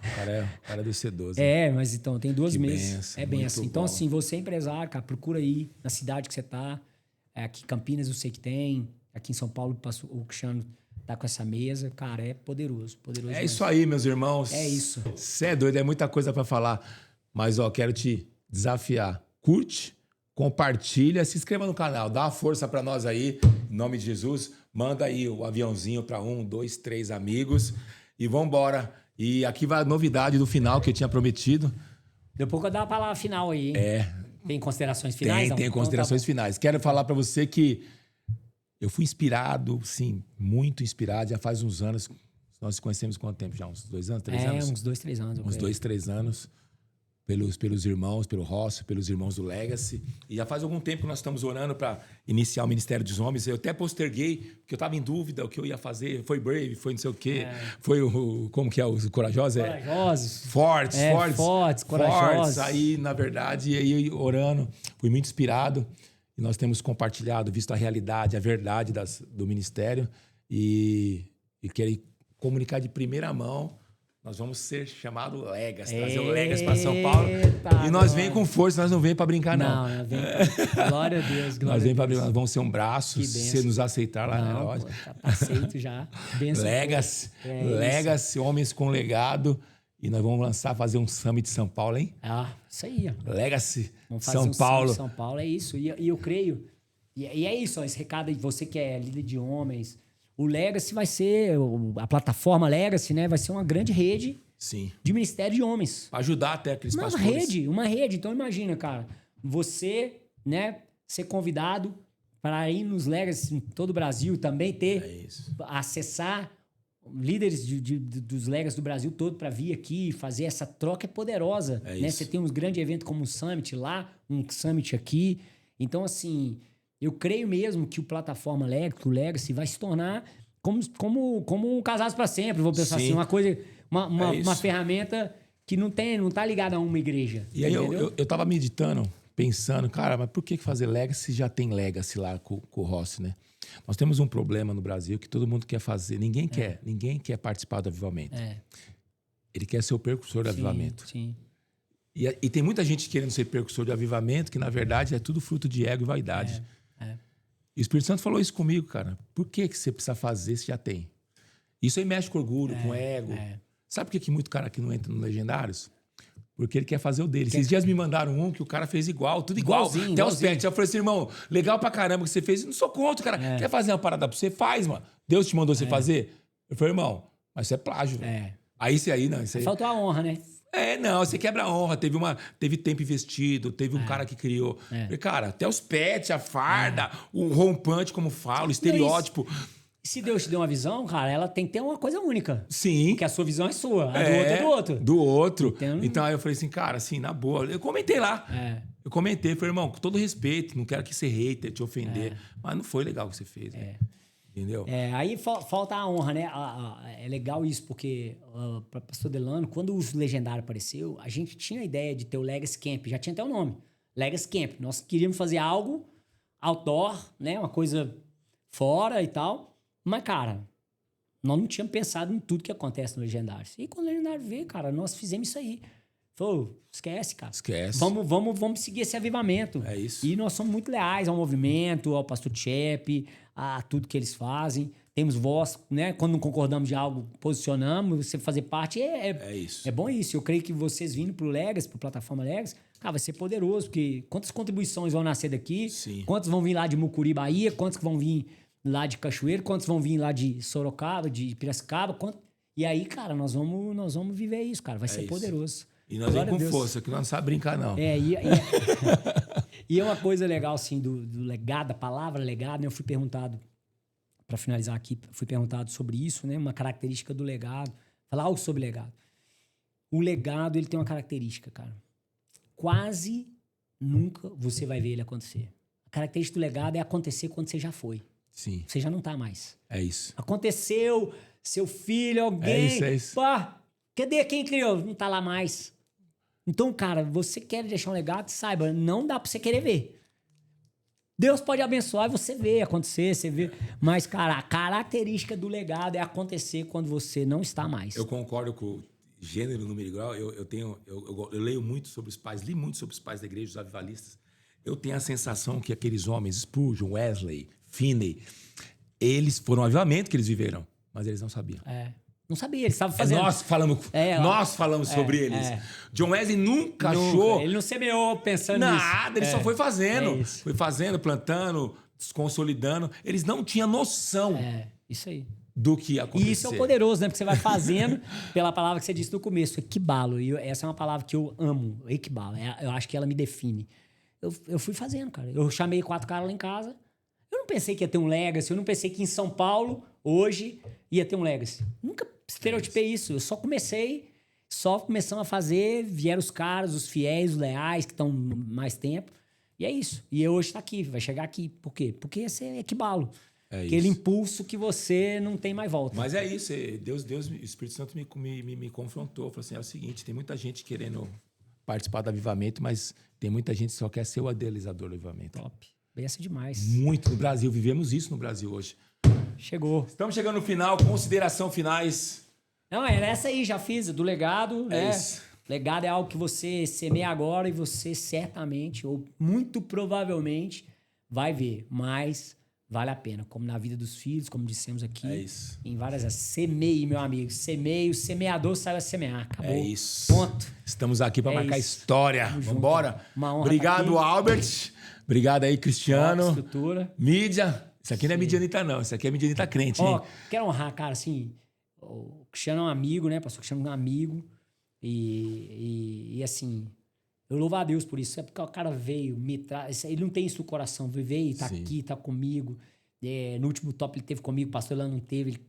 é do C12. Mas então, eu tenho 2 mesas. Benção, É bem assim. Então, bom. assim, você é empresário, cara, procura aí na cidade que você tá. Aqui em Campinas eu sei que tem. Aqui em São Paulo o Cristiano tá com essa mesa. Cara, é poderoso. Poderoso mesmo. Isso aí, meus irmãos. É isso. Você é doido, é muita coisa pra falar. Mas, quero te desafiar. Curte, compartilha, se inscreva no canal. Dá uma força pra nós aí, em nome de Jesus. Manda aí o aviãozinho pra 1, 2, 3 amigos. E vambora. E aqui vai a novidade do final que eu tinha prometido. Depois eu dar a palavra final aí, hein? Tem considerações finais? Tem considerações finais. Quero falar pra você que eu fui inspirado, sim, muito inspirado. Já faz uns anos. Nós nos conhecemos quanto tempo já? Uns 2 anos, 3 anos? Uns 2, 3 anos. Uns 2, 3 anos. Pelos irmãos, pelo Rossi, pelos irmãos do Legacy. E já faz algum tempo que nós estamos orando para iniciar o Ministério dos Homens. Eu até posterguei, porque eu estava em dúvida o que eu ia fazer. Foi Brave, foi não sei o quê. Foi como que é? Os Corajosos? Corajosos. Fortes, corajosos. Aí, na verdade, aí orando, fui muito inspirado. E nós temos compartilhado, visto a realidade, a verdade do ministério. E querer comunicar de primeira mão. Nós vamos ser chamados Legacy, trazer o Legacy para São Paulo. E nós vem com força, nós não vem para brincar, não. Não, vem glória a Deus, glória nós vem para brincar, nós vamos ser um braço, se nos aceitar lá na loja. Tá aceito já. Legacy, homens com legado. E nós vamos fazer um Summit de São Paulo, hein? Isso aí. Legacy, vamos fazer São Paulo. São Paulo, é isso. E eu creio, e é isso, esse recado de você que é líder de homens. O Legacy vai ser, a plataforma Legacy, né? Vai ser uma grande rede de ministério de homens. Para ajudar até aqueles pastores. Uma rede. Então imagina, cara, você, né, ser convidado para ir nos Legacy em todo o Brasil, também acessar líderes dos Legacy do Brasil todo para vir aqui, fazer essa troca é poderosa. Né? Você tem uns grandes eventos como um Summit lá, um Summit aqui. Então, assim... Eu creio mesmo que o plataforma Legacy vai se tornar como um Casados para Sempre. Vou pensar assim, uma coisa, uma ferramenta que não tá ligada a uma igreja. E aí eu tava meditando, pensando, cara, mas por que fazer Legacy se já tem Legacy lá com o Rossi, né? Nós temos um problema no Brasil que todo mundo quer fazer. Ninguém quer participar do avivamento. Ele quer ser o precursor do avivamento. Sim. E tem muita gente querendo ser precursor de avivamento, que na verdade é tudo fruto de ego e vaidade. E o Espírito Santo falou isso comigo, cara. Por que você precisa fazer se já tem? Isso aí mexe com orgulho, com ego. Sabe por que muito cara aqui não entra no Legendários? Porque ele quer fazer o dele. Esses dias me mandaram um que o cara fez igual, tudo igual. Até os pets. Eu falei assim, irmão, legal pra caramba que você fez. Não sou contra, cara. Quer fazer uma parada pra você? Faz, mano. Deus te mandou você fazer? Eu falei, irmão, mas isso é plágio. Isso aí... Faltou a honra, né? Não, você quebra a honra. Teve tempo investido, teve um cara que criou. Falei, cara, até os pets, a farda, o rompante, como falo, o estereótipo. Se Deus te deu uma visão, cara, ela tem que ter uma coisa única. Sim. Porque a sua visão é sua, a do outro é do outro. Do outro. Então aí eu falei assim, cara, assim, na boa. Eu comentei lá. Eu comentei, falei, irmão, com todo respeito, não quero que você hater, te ofender. Mas não foi legal o que você fez. Entendeu? Aí falta a honra, né? É legal isso, porque para pastor Delano, quando o Legendário apareceu, a gente tinha a ideia de ter o Legacy Camp, já tinha até o nome, Legacy Camp. Nós queríamos fazer algo outdoor, né? Uma coisa fora e tal. Mas, cara, nós não tínhamos pensado em tudo que acontece no Legendário. E quando o Legendário veio, cara, nós fizemos isso aí. Falou, esquece, cara. Esquece. Vamos seguir esse avivamento. É isso. E nós somos muito leais ao movimento, ao pastor Tchep, a tudo que eles fazem. Temos voz, né? Quando não concordamos de algo, posicionamos. Você fazer parte é isso. É bom isso. Eu creio que vocês vindo pro Legacy, pro Plataforma Legacy, cara, vai ser poderoso. Porque quantas contribuições vão nascer daqui? Sim. Quantos vão vir lá de Mucuri, Bahia? Quantos que vão vir lá de Cachoeiro? Quantos vão vir lá de Sorocaba, de Piracicaba? E aí, cara, nós vamos viver isso, cara. Vai ser poderoso. E nós vamos com força, que nós não sabemos brincar, não. E é uma coisa legal, assim, do legado, a palavra legado, né? Eu fui perguntado, para finalizar aqui, fui perguntado sobre isso, né? Uma característica do legado. Falar algo sobre legado. O legado, ele tem uma característica, cara. Quase nunca você vai ver ele acontecer. A característica do legado é acontecer quando você já foi. Sim. Você já não tá mais. É isso. Aconteceu, seu filho, alguém... É isso. Pá, cadê quem criou? Não tá lá mais. Então, cara, você quer deixar um legado, saiba, não dá pra você querer ver. Deus pode abençoar e você vê acontecer, você vê. Mas, cara, a característica do legado é acontecer quando você não está mais. Eu concordo com o gênero, número e grau. Eu leio muito sobre os pais, li muito sobre os pais da igreja, os avivalistas. Eu tenho a sensação que aqueles homens, Spurgeon, Wesley, Finney, eles foram um avivamento que eles viveram, mas eles não sabiam. Não sabia, eles estavam fazendo... Nós falamos sobre eles. John Wesley nunca achou... Ele não semeou pensando nisso. Nada, ele só foi fazendo. Foi fazendo, plantando, se consolidando. Eles não tinham noção isso aí. do que ia acontecer. E isso é o poderoso, né? Porque você vai fazendo pela palavra que você disse no começo, equibalo. E essa é uma palavra que eu amo, equibalo. Eu acho que ela me define. Eu fui fazendo, cara. Eu chamei 4 caras lá em casa. Eu não pensei que ia ter um Legacy. Eu não pensei que em São Paulo, hoje, ia ter um Legacy. Nunca estereotipei isso. Eu só começamos a fazer, vieram os caras, os fiéis, os leais, que estão mais tempo. E é isso. E hoje está aqui, vai chegar aqui. Por quê? Porque esse é equibalo. Aquele impulso que você não tem mais volta. Mas é isso. Deus, o Espírito Santo me confrontou. Falou assim, é o seguinte, tem muita gente querendo participar do avivamento, mas tem muita gente que só quer ser o idealizador do avivamento. Top. Benção demais. Muito no Brasil. Vivemos isso no Brasil hoje. Chegou. Estamos chegando no final. Consideração finais. Não, essa aí já fiz, do legado, né? Isso. Legado é algo que você semeia agora e você certamente, ou muito provavelmente, vai ver. Mas vale a pena. Como na vida dos filhos, como dissemos aqui. É isso. Em várias... Semeie, meu amigo. Semeie, o semeador sabe a semear. Acabou. É isso. Ponto. Estamos aqui para marcar isso. história. Vamos Vamos embora? Uma honra Obrigado, tá Albert. Obrigado aí, Cristiano. Estrutura. Mídia. Isso aqui não é Midianita, não. Isso aqui é Midianita crente, hein? Quero honrar, cara, assim... O Cristiano é um amigo, né? O pastor Cristiano é um amigo. E assim... Eu louvo a Deus por isso. É porque o cara veio, me traz... Ele não tem isso no coração. Veio, tá aqui, tá comigo. No último top ele teve comigo, o pastor lá não teve.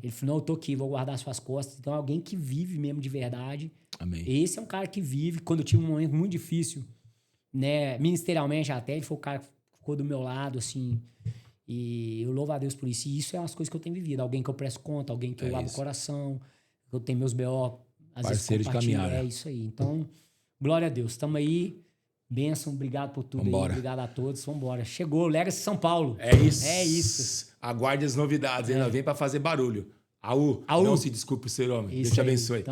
Ele falou, não, eu tô aqui, vou guardar suas costas. Então, alguém que vive mesmo de verdade. Amém. Esse é um cara que vive. Quando eu tive um momento muito difícil, né? Ministerialmente até, ele foi o cara que ficou do meu lado, assim... E eu louvo a Deus por isso. E isso é umas coisas que eu tenho vivido. Alguém que eu presto conta, alguém que eu abro o coração, que eu tenho meus BO, às parceiro vezes de caminhada. É isso aí. Então, glória a Deus. Estamos aí. Bênção, obrigado por tudo aí. Obrigado a todos. Vamos embora. Chegou, Legacy São Paulo. É isso. É isso. Aguarde as novidades. Ainda vem para fazer barulho. Não se desculpe por ser homem. Deus te abençoe.